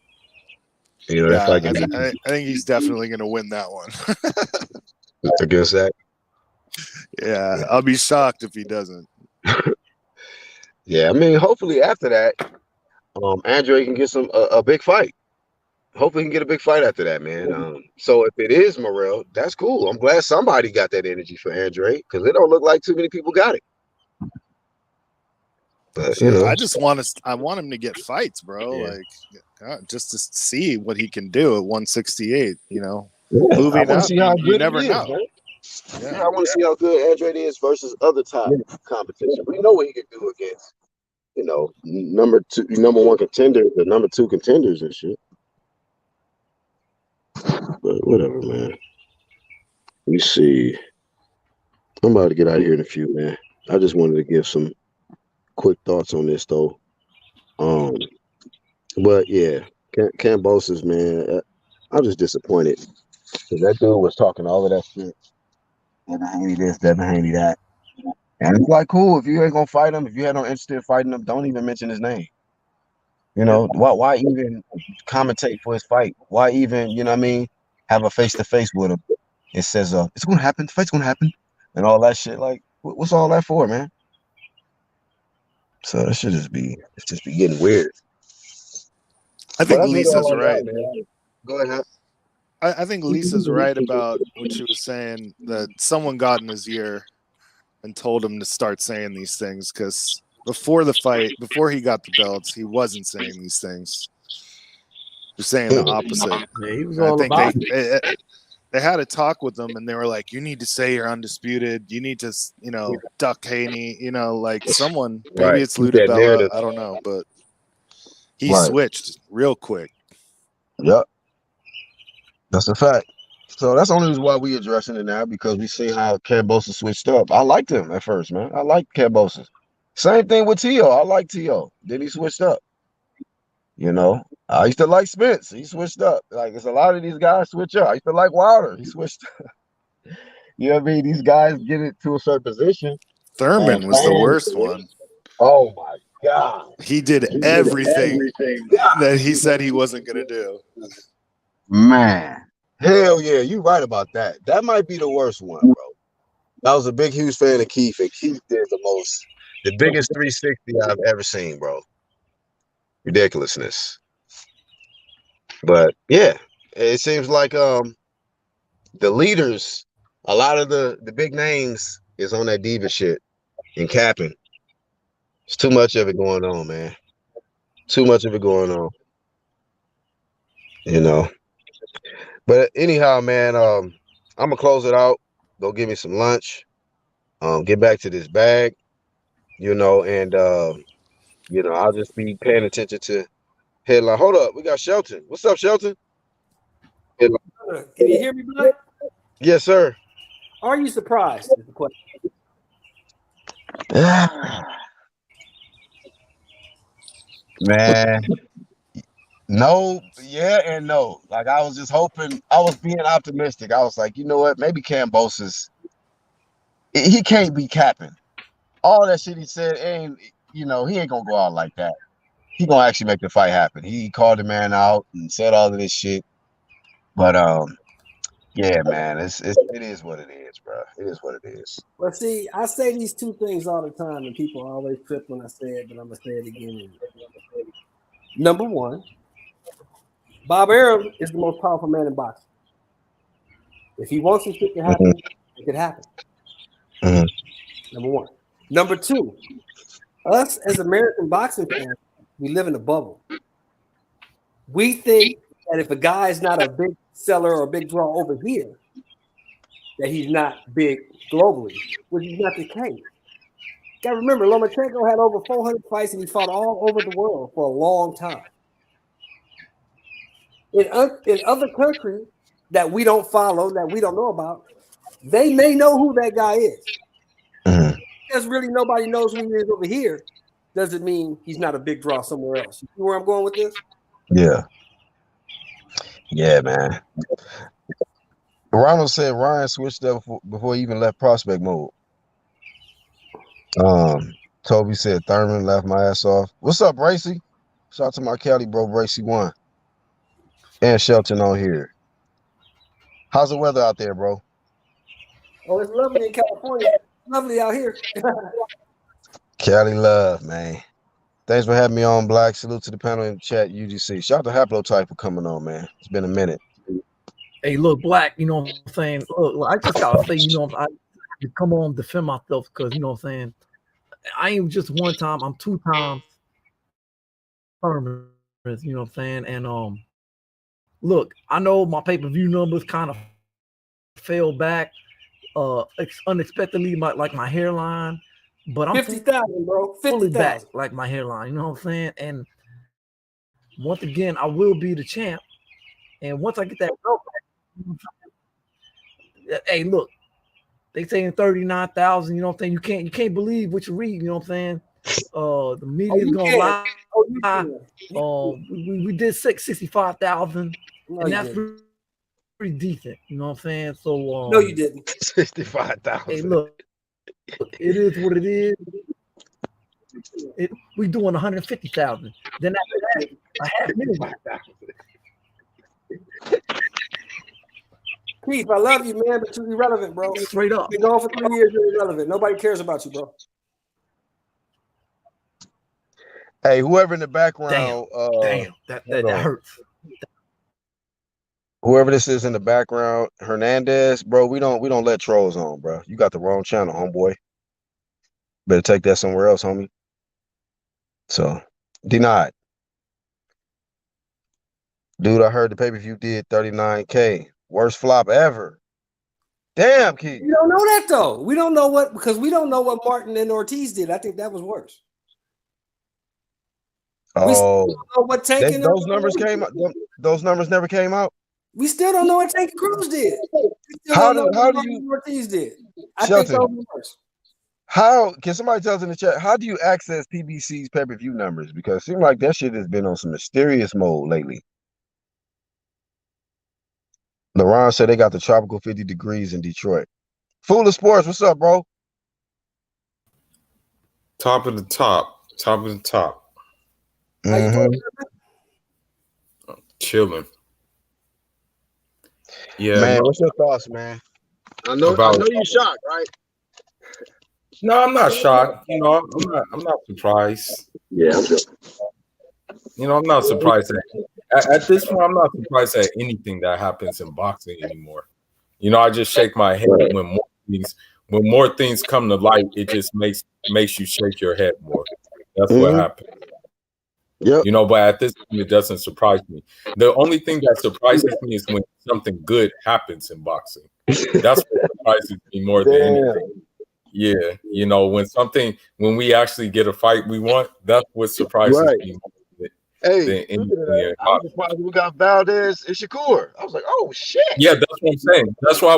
You know, that fight could happen. I think he's definitely going to win that one. Against Zach. Yeah, I'll be shocked if he doesn't. Yeah, I mean, hopefully after that, Andre can get a big fight. Hopefully he can get a big fight after that, man. So if it is Morrell, that's cool. I'm glad somebody got that energy for Andre because it don't look like too many people got it. But you know, I want him to get fights, bro. Yeah. Like just to see what he can do at 168. You know, moving up, you never know. Man. Yeah, I want to see how good Andre is versus other top competition. We know what he can do against, you know, number one contenders, the number 2 contenders and shit. But whatever, man. Let me see. I'm about to get out of here in a few, man. I just wanted to give some quick thoughts on this, though. But yeah, Kambosos, man, I'm just disappointed because that dude was talking all of that shit. Devin Haney this, Devin Haney that. And it's like, cool, if you ain't gonna fight him, if you had no interest in fighting him, don't even mention his name. You know, why even commentate for his fight? Why even, you know what I mean, have a face-to-face with him? It says, it's gonna happen, the fight's gonna happen, and all that shit. Like, what's all that for, man? So that should just be getting weird. I think Lisa's right. Go ahead. I think Lisa's right about what she was saying, that someone got in his ear and told him to start saying these things, because before the fight, before he got the belts, he wasn't saying these things. He was saying the opposite. Yeah, he was all about it. They had a talk with him, and they were like, you need to say you're undisputed. You need to, you know, duck Haney. You know, like someone, maybe it's Ludabella, I don't know, but he switched real quick. Yep. That's a fact. So that's the only reason why we addressing it now, because we see how Kambosos switched up. I liked him at first, man. I liked Kambosos. Same thing with T.O. I like T.O. Then he switched up. You know, I used to like Spence. He switched up. Like, it's a lot of these guys switch up. I used to like Wilder. He switched up. You know what I mean? These guys get it to a certain position. Thurman was the worst one. Oh, my God. He did everything that he said he wasn't going to do. Man. Hell yeah, you right about that. That might be the worst one, bro. I was a big, huge fan of Keith, and Keith did the biggest 360 I've ever seen, bro. Ridiculousness. But yeah, it seems like the leaders, a lot of the big names is on that diva shit and capping. It's too much of it going on, man. Too much of it going on. You know. But anyhow, man, I'm gonna close it out. Go get me some lunch. Get back to this bag, you know, and you know, I'll just be paying attention to headline. Hold up, we got Shelton. What's up, Shelton? Can you hear me, Black? Yes, sir. Are you surprised? Is the question. Man, no, yeah, and no. Like, I was just hoping, I was being optimistic. I was like, you know what? Maybe Kambosos, he can't be capping. All that shit he said ain't, you know, he ain't gonna go out like that. he gonna actually make the fight happen. He called the man out and said all of this shit. But yeah, man, it is what it is, bro. It is what it is. Well, see, I say these two things all the time, and people always trip when I say it, but I'm gonna say it again. Number one, Bob Arum is the most powerful man in boxing. If he wants some shit to happen, it could happen. Number one. Number two, us as American boxing fans, we live in a bubble. We think that if a guy is not a big seller or a big draw over here, that he's not big globally, which is not the case. You gotta remember, Lomachenko had over 400 fights and he fought all over the world for a long time. In other countries that we don't follow, that we don't know about, they may know who that guy is. Because really nobody knows who he is over here, doesn't mean he's not a big draw somewhere else. You see where I'm going with this? Yeah. Yeah, man. Ronald said Ryan switched up before he even left prospect mode. Toby said Thurman left my ass off. What's up, Bracy? Shout out to my Cali bro, Bracy 1. And Shelton on here. How's the weather out there, bro? Oh, it's lovely in California. It's lovely out here. Cali love, man. Thanks for having me on, Black. Salute to the panel in chat, UGC. Shout out to Haplotype for coming on, man. It's been a minute. Hey, look, Black, you know what I'm saying? Look, I just gotta say, you know, I come on, defend myself because you know what I'm saying. I ain't just one time, I'm 2 times Thurman, you know what I'm saying? And look, I know my pay-per-view numbers kind of fell back unexpectedly, like my hairline, but I'm 50,000, bro. 50,000 back like my hairline, you know what I'm saying? And once again, I will be the champ. And once I get that belt back, hey, look, they saying 39,000, you know what I'm saying? You can't believe what you read, you know what I'm saying? The media's gonna lie. We did 65,000, and that's pretty decent, you know what I'm saying? So no, you didn't. 65,000. Hey, look, it is what it is. We doing 150,000. Then after that, a $500,000. Keith, I love you, man, but you're irrelevant, bro. Straight up. You've been gone for 3 years, you're irrelevant. Nobody cares about you, bro. Hey, whoever in the background, damn, that hurts. Whoever this is in the background, Hernandez, bro, we don't let trolls on, bro. You got the wrong channel, homeboy. Better take that somewhere else, homie. So, denied. Dude, I heard the pay-per-view did 39K. Worst flop ever. Damn, Keith. We don't know that though. We don't know because we don't know what Martin and Ortiz did. I think that was worse. Oh, we still don't know what Tank and those numbers came out. Those numbers never came out. We still don't know what Tank and Cruz did. How do you Ortiz did? I Shelton, think those were worse. How can somebody tell us in the chat? How do you access PBC's pay-per-view numbers? Because it seems like that shit has been on some mysterious mode lately. LeRon said they got the tropical 50 degrees in Detroit. Fool of Sports, what's up, bro? Top of the top. Mm-hmm. Chilling. Yeah, man. What's your thoughts, man? I know you're shocked, right? No, I'm not shocked. You know, I'm not surprised. Yeah, I'm just. You know, I'm not surprised at this point. I'm not surprised at anything that happens in boxing anymore. You know, I just shake my head when more things come to light. It just makes you shake your head more. That's what happens. Yep. You know, but at this point, it doesn't surprise me. The only thing that surprises me is when something good happens in boxing. That's what surprises me more than anything. Yeah, you know, when we actually get a fight we want, that's what surprises me. Hey, I was surprised we got Valdez and Shakur. I was like, oh shit. Yeah, that's what I'm saying. That's what I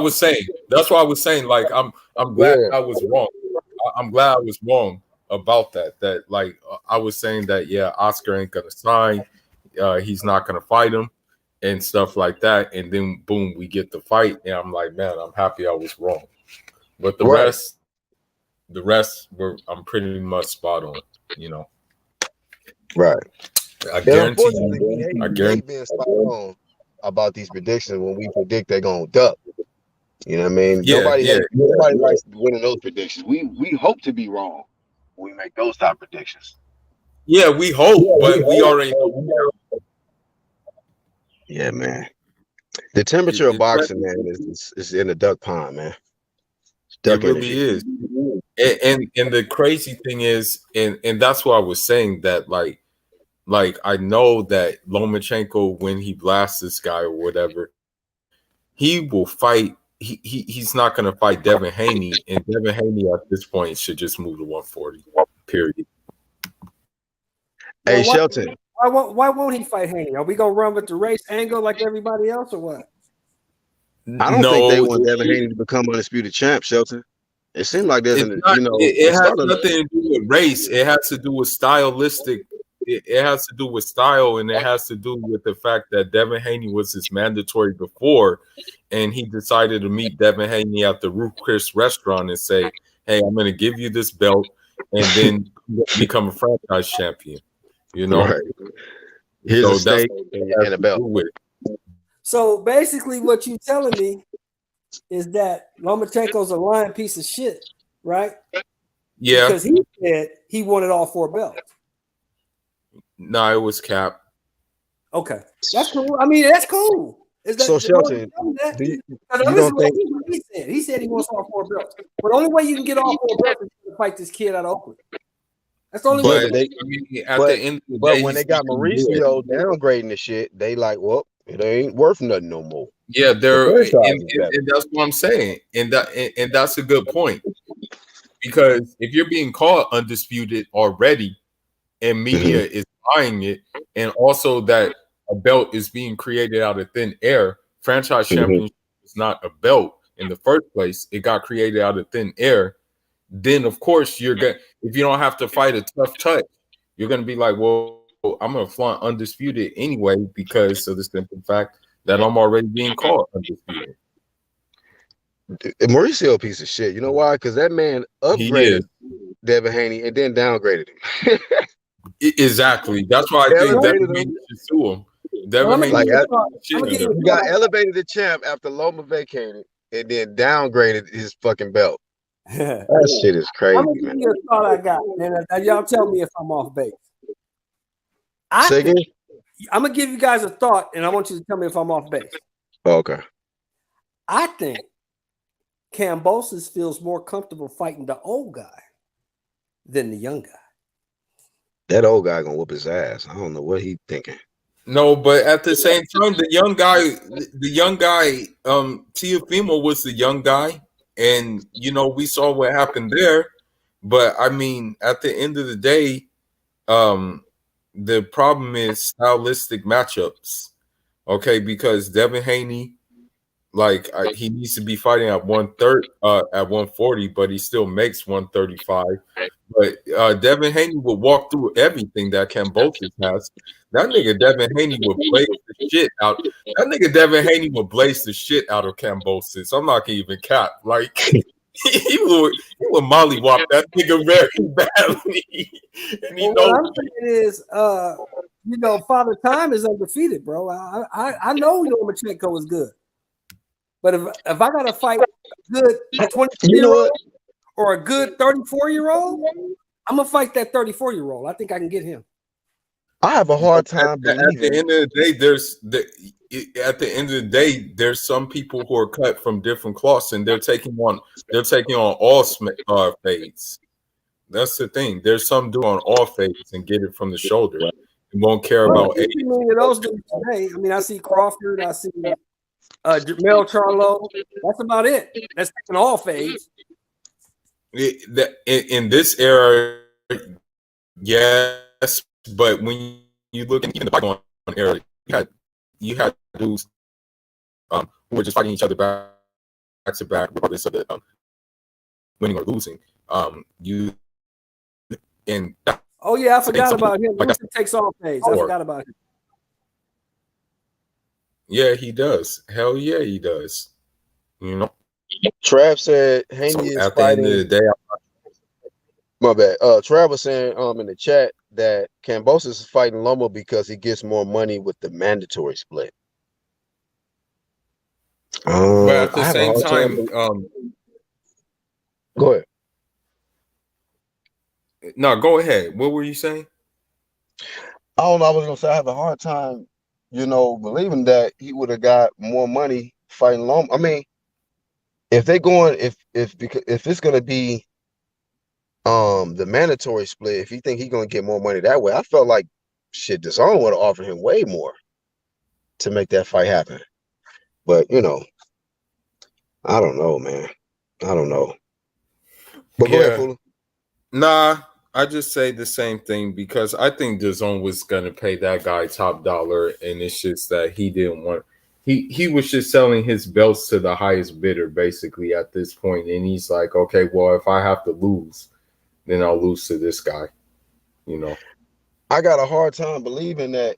was saying. Like, I'm glad I was wrong. I'm glad I was wrong about that. That like I was saying that Oscar ain't gonna sign. He's not gonna fight him and stuff like that. And then boom, we get the fight, and I'm like, man, I'm happy I was wrong. But the rest I'm pretty much spot on, you know. Right. I And guarantee unfortunately, we you. I hate guarantee. being spot on about these predictions when we predict they're gonna duck. You know what I mean? Yeah, yeah. Nobody likes winning those predictions. We hope to be wrong when we make those type predictions. Yeah, we hope, but we already know. Yeah, man. The temperature of boxing, man, is in the duck pond, man. It really is. And the crazy thing is, and that's what I was saying, that like I know that Lomachenko, when he blasts this guy or whatever, he will fight. He's not going to fight Devin Haney, and Devin Haney at this point should just move to 140. Period. Hey, Shelton. Why won't he fight Haney? Are we gonna run with the race angle like everybody else, or what? I don't think they want Devin Haney to become undisputed champ, Shelton. It seems like there's it has nothing to do with race. It has to do with stylistic. It has to do with style, and it has to do with the fact that Devin Haney was his mandatory before, and he decided to meet Devin Haney at the Ruth Chris restaurant and say, "Hey, I'm going to give you this belt, and then become a franchise champion." You know, right. Here's a steak and a belt. So basically, what you're telling me is that Lomachenko's a lying piece of shit, right? Yeah, because he said he wanted all 4 belts. No, it was Cap. Okay, that's cool. I mean, that's cool. Is that, so Shelton, you don't think he said he wants all 4 belts? But the only way you can get all 4 belts is to fight this kid out of Oakland. That's the only way. But when they got Mauricio downgrading the shit, they like, well, it ain't worth nothing no more. Yeah, and that's what I'm saying, and that's a good point, because if you're being called undisputed already, and media is buying it, and also that a belt is being created out of thin air. Franchise championship is not a belt in the first place; it got created out of thin air. Then, of course, you're gonna, if you don't have to fight a tough touch, you're gonna be like, well, I'm gonna flaunt undisputed anyway, because of the simple fact that I'm already being called undisputed. Mauricio a piece of shit. You know why? Because that man upgraded Devin Haney and then downgraded him. Exactly. That's why I think Devin Haney should sue him. Devin Haney got elevated the champ after Loma vacated and then downgraded his fucking belt. That shit is crazy. I'm gonna give you a thought I got, and y'all tell me if I'm off base. I'm gonna give you guys a thought, and I want you to tell me if I'm off base. Okay. I think Kambosos feels more comfortable fighting the old guy than the young guy. That old guy gonna whoop his ass. I don't know what he thinking. No, but at the same time, the young guy, Teofimo was the young guy, and we saw what happened there. But I mean, at the end of the day, the problem is stylistic matchups. Okay, because Devin Haney, he needs to be fighting at 130, at 140, but he still makes 135. But Devin Haney will walk through everything that Kambosos has. That nigga Devin Haney would blaze the shit out. That nigga Devin Haney would blaze the shit out of Kambosos. I'm not gonna even cap. Like he would mollywop that nigga very badly. And what I'm saying is, Father Time is undefeated, bro. I know Lomachenko is good. But if I gotta fight a good 23-year-old or a good 34-year-old, I'm gonna fight that 34-year-old. I think I can get him. I have a hard time at the end of the day, there's some people who are cut from different cloths, and they're taking on all fades. That's the thing. There's some do on all fades and get it from the shoulder. You won't care about age. Those dudes today. I mean, I see Crawford. I see Jamel Charlo. That's about it. That's taking all fades. In this era, yes, but when you look in the bygone era, you had dudes who were just fighting each other back to back, regardless of the winning or losing. I forgot about him. He takes all fades. I forgot about him. Yeah, he does. Hell yeah, he does. Trav said Haney is at fighting. The end of the day, my bad. Trav was saying in the chat that Kambosos is fighting Loma because he gets more money with the mandatory split. But at the I have a same hard time, go ahead. no, go ahead. What were you saying? I don't know. I was gonna say I have a hard time, believing that he would have got more money fighting Loma. I mean, if they going, if it's gonna be the mandatory split, if you think he's gonna get more money that way, I felt like shit, DAZN would have offered him way more to make that fight happen. But I don't know, man. I don't know. But go ahead, Fuller. Nah, I just say the same thing because I think DAZN was gonna pay that guy top dollar, and it's just that he didn't want. He was just selling his belts to the highest bidder basically at this point, and he's like, okay, well, if I have to lose, then I'll lose to this guy. I got a hard time believing that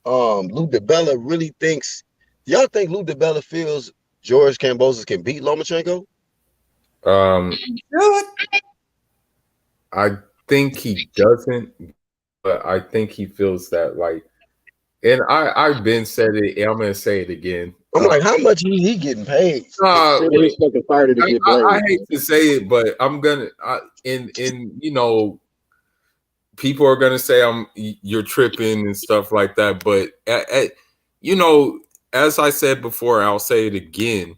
Lou DiBella really thinks. Y'all think Lou DiBella feels George Kambosos can beat Lomachenko? I think he doesn't, but I think he feels that and I've been said it, and I'm gonna say it again. I'm like, how much is he getting paid? I hate to say it, but I'm gonna. People are gonna say you're tripping and stuff like that. But as I said before, I'll say it again.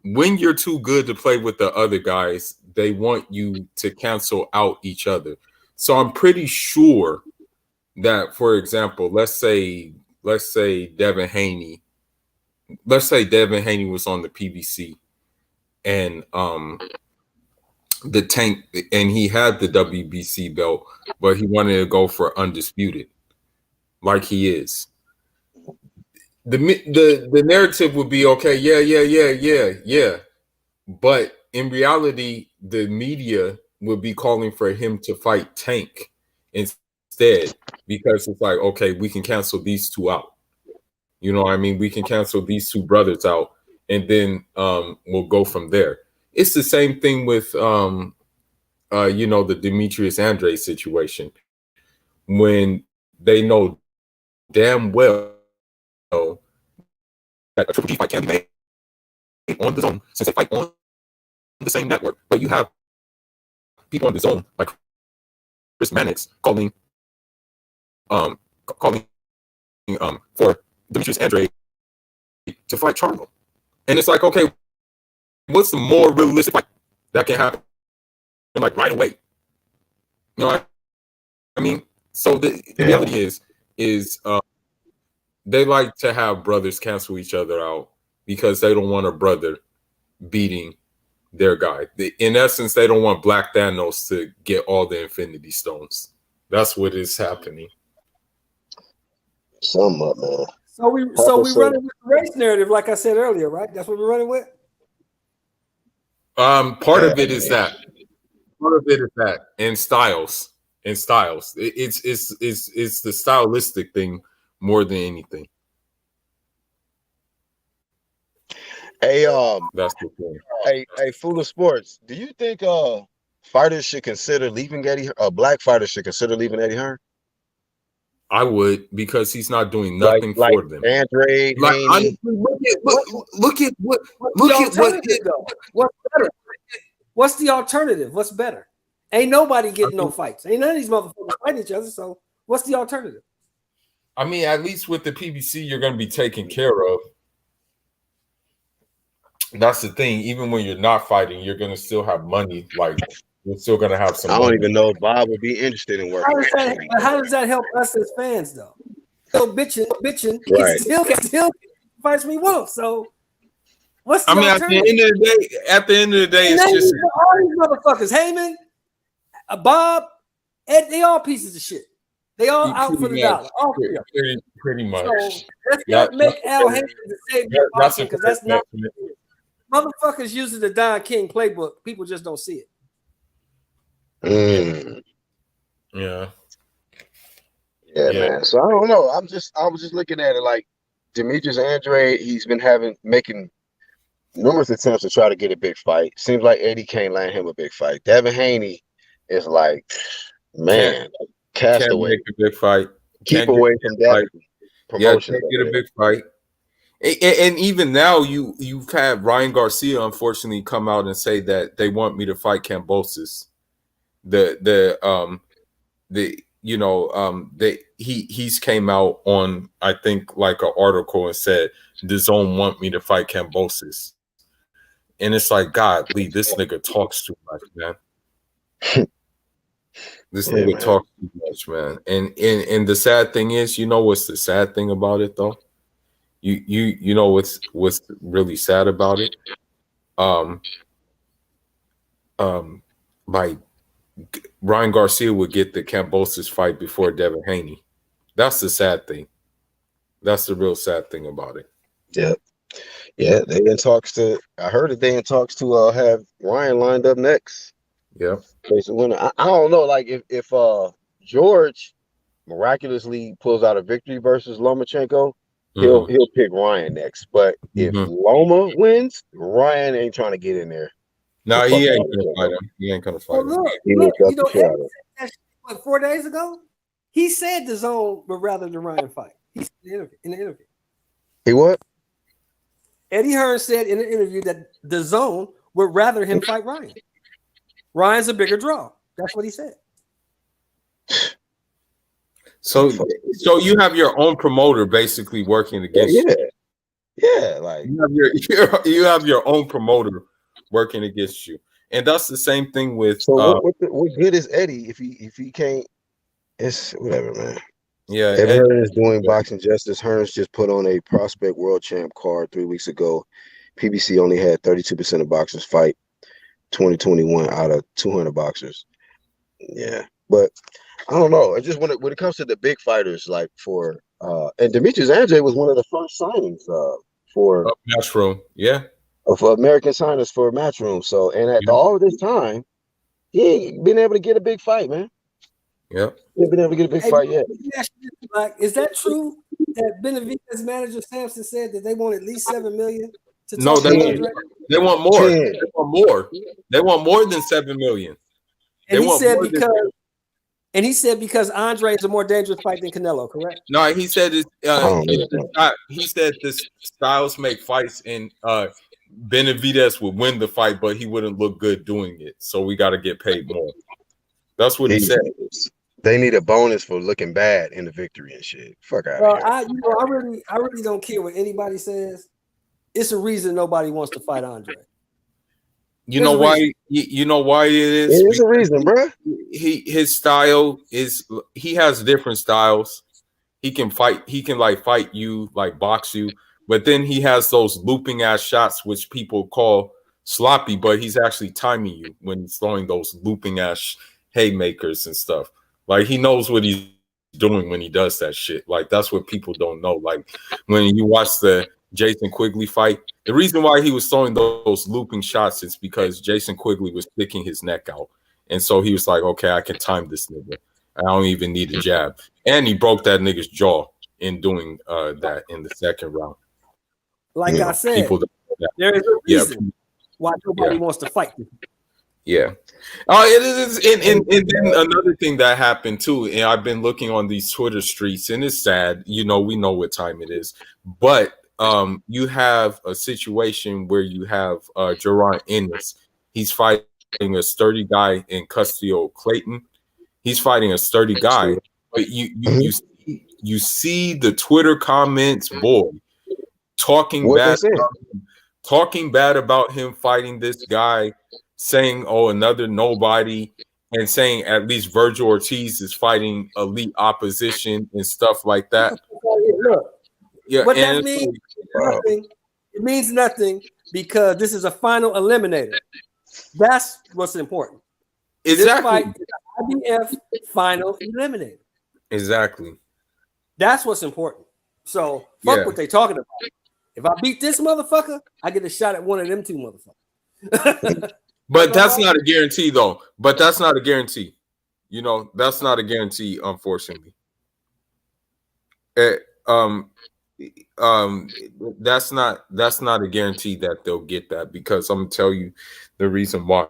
When you're too good to play with the other guys, they want you to cancel out each other. So I'm pretty sure that, for example, let's say Devin Haney. Let's say Devin Haney was on the PBC, and the Tank, and he had the WBC belt, but he wanted to go for undisputed, like he is. The narrative would be okay, yeah. But in reality, the media would be calling for him to fight Tank instead, because it's like, okay, we can cancel these two out. You know what I mean? We can cancel these two brothers out, and then we'll go from there. It's the same thing with the Demetrius Andrade situation, when they know damn well that a Triple G fight can be made on the zone since they fight on the same network. But you have people on the zone like Chris Mannix calling for Demetrius Andrade to fight Charlo. And it's like, okay, what's the more realistic fight that can happen like right away? You know what I mean? So the reality is they like to have brothers cancel each other out because they don't want a brother beating their guy. In essence, they don't want Black Thanos to get all the Infinity Stones. That's what is happening. Sum up, man. So we running with the race narrative, like I said earlier, right? That's what we're running with. Part of it is that. Part of it is that, and styles. It's the stylistic thing more than anything. Hey, that's the thing. Hey, Full of Sports. Do you think fighters should consider leaving black fighters should consider leaving Eddie Hearn? I would, because he's not doing nothing for them. Andrade, honestly, look at what. What's better? What's the alternative? What's better? Ain't nobody getting no fights. Ain't none of these motherfuckers fighting each other. So what's the alternative? I mean, at least with the PBC, you're going to be taken care of. That's the thing. Even when you're not fighting, you're going to still have money. Like, you're still going to have some. I don't even know if Bob would be interested in working. How does that help us as fans, though? Still bitching. Right. He still fights me wolf. So what's the alternative? At the end of the day, it's just all these motherfuckers. Heyman, Bob, Ed, they all pieces of shit. They all out for the dollar. All pretty much. So let's not make Al Heyman the savior because that's not. Motherfuckers using the Don King playbook. People just don't see it. Yeah, man. So I don't know. I was just looking at it like Demetrius Andrade. He's been making numerous attempts to try to get a big fight. Seems like Eddie can't land him a big fight. Devin Haney is like, man, Cast Can't away. make a big fight. Keep Can't away get from a that fight. Yeah, promotion. can't get a big fight. And even now, you've had Ryan Garcia unfortunately come out and say that they want me to fight Kambosos. He's came out on, I think, like an article and said the zone want me to fight Kambosos. And it's like, God, Lee, this nigga talks too much, man. This nigga talks too much, man. And the sad thing is, you know what's the sad thing about it though? You know what's really sad about it? Like Ryan Garcia would get the Kambosos fight before Devin Haney. That's the sad thing. That's the real sad thing about it. Yeah. Yeah, they in talks to. I heard that they in talks to have Ryan lined up next. Yeah. I don't know, like if George miraculously pulls out a victory versus Lomachenko, he'll pick Ryan next. But if Loma wins, Ryan ain't trying to get in there. No, he ain't gonna fight him. He ain't gonna fight him. Look, what, 4 days ago, he said the zone would rather than Ryan fight. He said in the interview. He what? Eddie Hearn said in the interview that the zone would rather him fight Ryan. Ryan's a bigger draw. That's what he said. So you have your own promoter basically working against you. Yeah, like you have your own promoter working against you, and that's the same thing with. So what good is Eddie if he can't? It's whatever, man. Yeah, Hearn is doing boxing justice. Hearns just put on a prospect world champ card 3 weeks ago. PBC only had 32% of boxers fight 2021 out of 200 boxers. Yeah, but I don't know. It just when it comes to the big fighters, like for and Demetrius Andrade was one of the first signings for Matchroom. Yeah, of American signers for Matchroom. So and at all of this time, he ain't been able to get a big fight, man. Yeah, he ain't been able to get a big fight yet. Is that true that Benavidez manager Sampson said that they want at least $7 million? No, they want more. They want more. They want more than $7 million. And he said because Andre is a more dangerous fight than Canelo, correct? No, he said he said this styles make fights, and Benavidez would win the fight, but he wouldn't look good doing it. So we got to get paid more. That's what he said. They need a bonus for looking bad in the victory and shit. Fuck out of here. I really don't care what anybody says. It's a reason nobody wants to fight Andre. You know why? You know why it is? There's a reason, bro. His style is he has different styles. He can fight. He can like fight you, like box you, but then he has those looping ass shots, which people call sloppy, but he's actually timing you when he's throwing those looping ass haymakers and stuff. Like he knows what he's doing when he does that shit. Like that's what people don't know. Like when you watch the Jason Quigley fight, the reason why he was throwing those looping shots is because Jason Quigley was sticking his neck out. And so he was like, okay, I can time this nigga. I don't even need a jab. And he broke that nigga's jaw in doing that in the second round. Like I said, there is a reason why nobody wants to fight. Yeah. It is, and then another thing that happened too, and I've been looking on these Twitter streets, and it's sad. You know, we know what time it is, but you have a situation where you have Jerron Ennis. He's fighting a sturdy guy in Custio Clayton. He's fighting a sturdy guy, but you see the Twitter comments, boy, talking bad about him fighting this guy, saying, oh, another nobody, and saying at least Virgil Ortiz is fighting elite opposition and stuff like that. Look, what that means? Nothing. It means nothing because this is a final eliminator. That's what's important. Exactly. This fight is an IBF final eliminator. Exactly. That's what's important. So fuck what they talking about. If I beat this motherfucker, I get a shot at one of them two motherfuckers. But that's not a guarantee, though. But that's not a guarantee. You know, that's not a guarantee, unfortunately. That's not a guarantee that they'll get that, because I'm gonna tell you the reason why.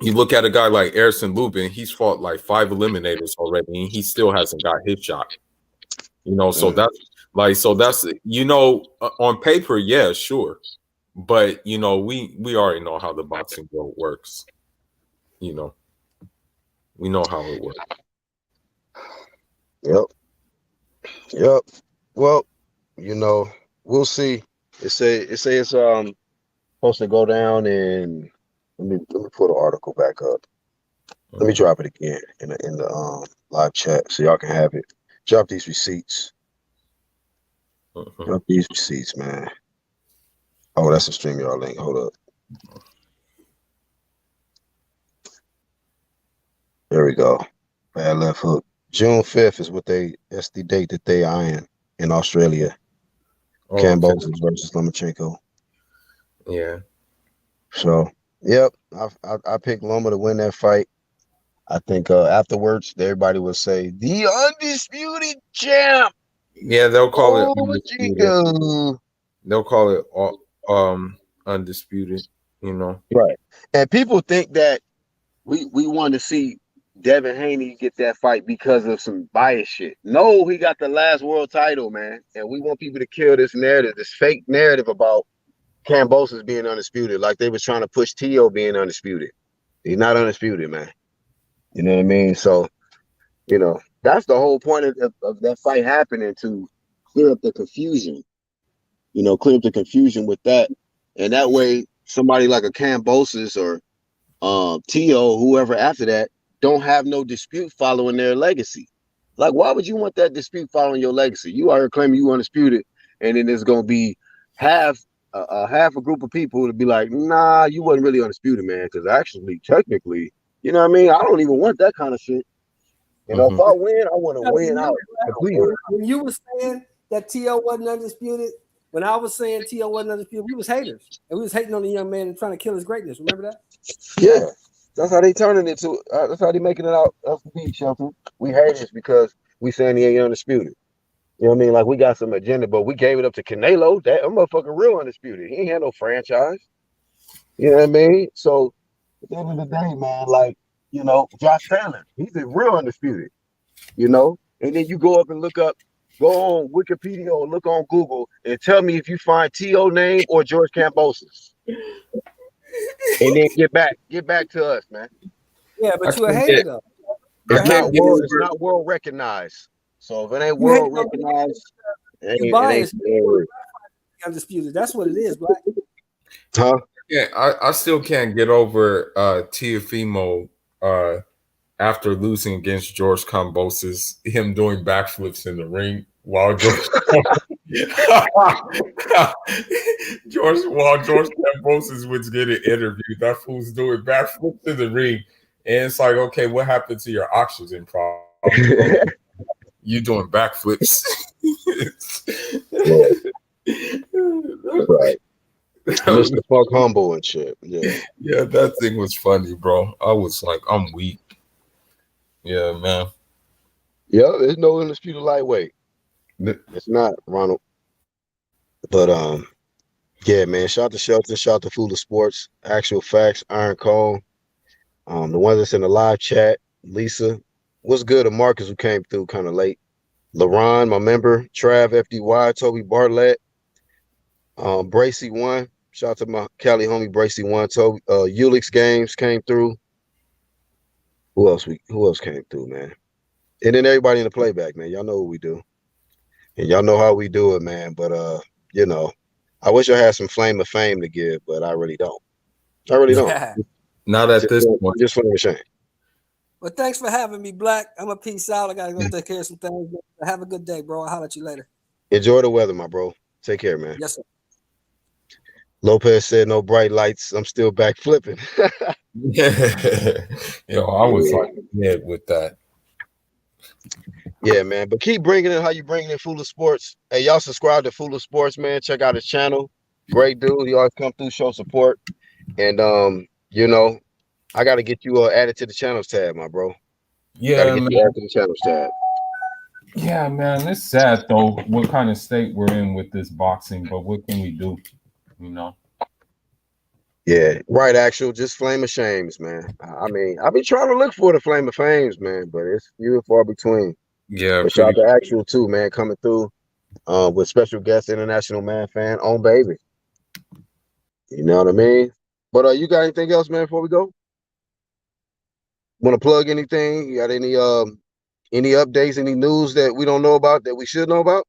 You look at a guy like Erison Lubin, he's fought like 5 eliminators already, and he still hasn't got his shot. You know, so that's on paper, yeah, sure. But you know, we already know how the boxing world works. You know, we know how it works. Yep. Well, you know, we'll see. It's supposed to go down in. Let me put the article back up. Let me drop it again in the live chat so y'all can have it. Drop these receipts. Drop these receipts, man. Oh, that's a StreamYard link. Hold up. There we go. Bad left hook. June 5th is that's the date that they eyeing in Australia. Kambosos versus Lomachenko. Yeah. So, yep. I picked Loma to win that fight. I think afterwards everybody would say the undisputed champ. Yeah, they'll call it undisputed. They'll call it undisputed, you know. Right. And people think that we want to see Devin Haney get that fight because of some bias shit. No, he got the last world title, man. And we want people to kill this narrative, this fake narrative about Kambosos being undisputed, like they was trying to push T.O. being undisputed. He's not undisputed, man. You know what I mean? So, you know, that's the whole point of that fight happening, to clear up the confusion. You know, clear up the confusion with that. And that way, somebody like a Kambosos or T.O., whoever after that, don't have no dispute following their legacy. Like, why would you want that dispute following your legacy? You are claiming you undisputed, and then there's gonna be half a group of people to be like, nah, you wasn't really undisputed, man, because actually, technically, you know what I mean? I don't even want that kind of shit. You know, if I win, I want to win out completely. When you were saying that T.O. wasn't undisputed, when I was saying T.O. wasn't undisputed, we was haters, and we was hating on the young man and trying to kill his greatness. Remember that? Yeah. That's how they turning it to. That's how they making it out of the beat, Shelton. We haters because we saying he ain't undisputed. You know what I mean? Like, we got some agenda, but we gave it up to Canelo. That motherfucker real undisputed. He ain't had no franchise. You know what I mean? So at the end of the day, man, like, you know, Josh Taylor, he's a real undisputed. You know, and then you go up and go on Wikipedia or look on Google and tell me if you find T.O. name or George Kambosos. And then get back to us, man. Yeah, but you're a hater though. It's not world recognized. So if it ain't world recognized, you biased. Undisputed. That's what it is, Black. Huh? Yeah, I still can't get over Teofimo after losing against George Kambosos, him doing backflips in the ring while George Kambosos was getting interviewed. That fool's doing backflips in the ring. And it's like, okay, what happened to your oxygen problem? You doing backflips. Right. Mr. Fuck humble and shit. Yeah. Yeah, that thing was funny, bro. I was like, I'm weak. Yeah, man. Yeah, there's no undisputed lightweight. It's not, Ronald. But yeah, man. Shout to Shelton, shout to Food of Sports, Actual Facts, Iron Cone. The one that's in the live chat, Lisa. What's good? Marcus, who came through kind of late. LaRon, my member, Trav, FDY, Toby Bartlett, Bracy One. Shout out to my Cali homie Bracy One. Toby Ulix Games came through. Who else came through, man? And then everybody in the playback, man. Y'all know what we do. And y'all know how we do it, man. But you know, I wish I had some flame of fame to give, but I really don't. Not at this point. Just for the shame. Well, thanks for having me, Black. I'm a peace out. I gotta go take care of some things. Have a good day, bro. I'll holler at you later. Enjoy the weather, my bro. Take care, man. Yes, sir. Lopez said no bright lights. I'm still back flipping. Yeah. Yo, I was like mad with that. Yeah, man. But keep bringing in how you bringing in Fool of Sports. Hey, y'all subscribe to Fool of Sports, man. Check out his channel. Great dude. He always come through, show support. And you know, I got to get you added to the channels tab, my bro. Yeah, man. You added to the channels tab. Yeah, man. It's sad though what kind of state we're in with this boxing, but what can we do? You know. Yeah, right. Actual, just flame of shames, man. I mean, I be trying to look for the flame of fames, man, but it's few and far between. Yeah, But shout out pretty. to Actual too, man, coming through with special guest international man fan on baby. You know what I mean? But you got anything else, man, before we go? Want to plug anything? You got any updates, any news that we don't know about that we should know about?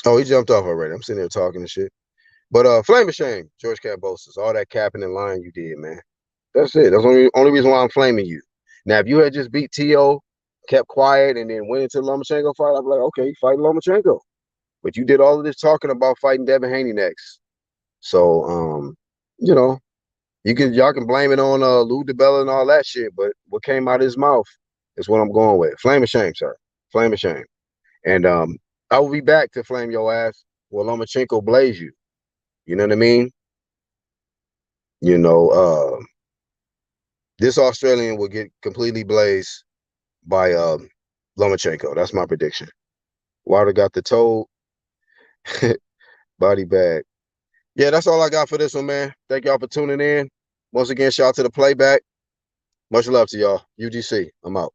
Oh, he jumped off already. I'm sitting there talking and shit. But flame of shame, George Kambosos, all that capping and lying you did, man. That's it. That's the only reason why I'm flaming you. Now, if you had just beat T.O., kept quiet, and then went into the Lomachenko fight, I'd be like, okay, fight Lomachenko. But you did all of this talking about fighting Devin Haney next. So, you know, y'all can blame it on Lou DiBella and all that shit, but what came out of his mouth is what I'm going with. Flame of shame, sir. Flame of shame. And I will be back to flame your ass while Lomachenko blaze you. You know what I mean? You know, this Australian will get completely blazed by Lomachenko. That's my prediction. Wilder got the toe body bag. Yeah, that's all I got for this one, man. Thank y'all for tuning in. Once again, shout out to the playback. Much love to y'all. UGC, I'm out.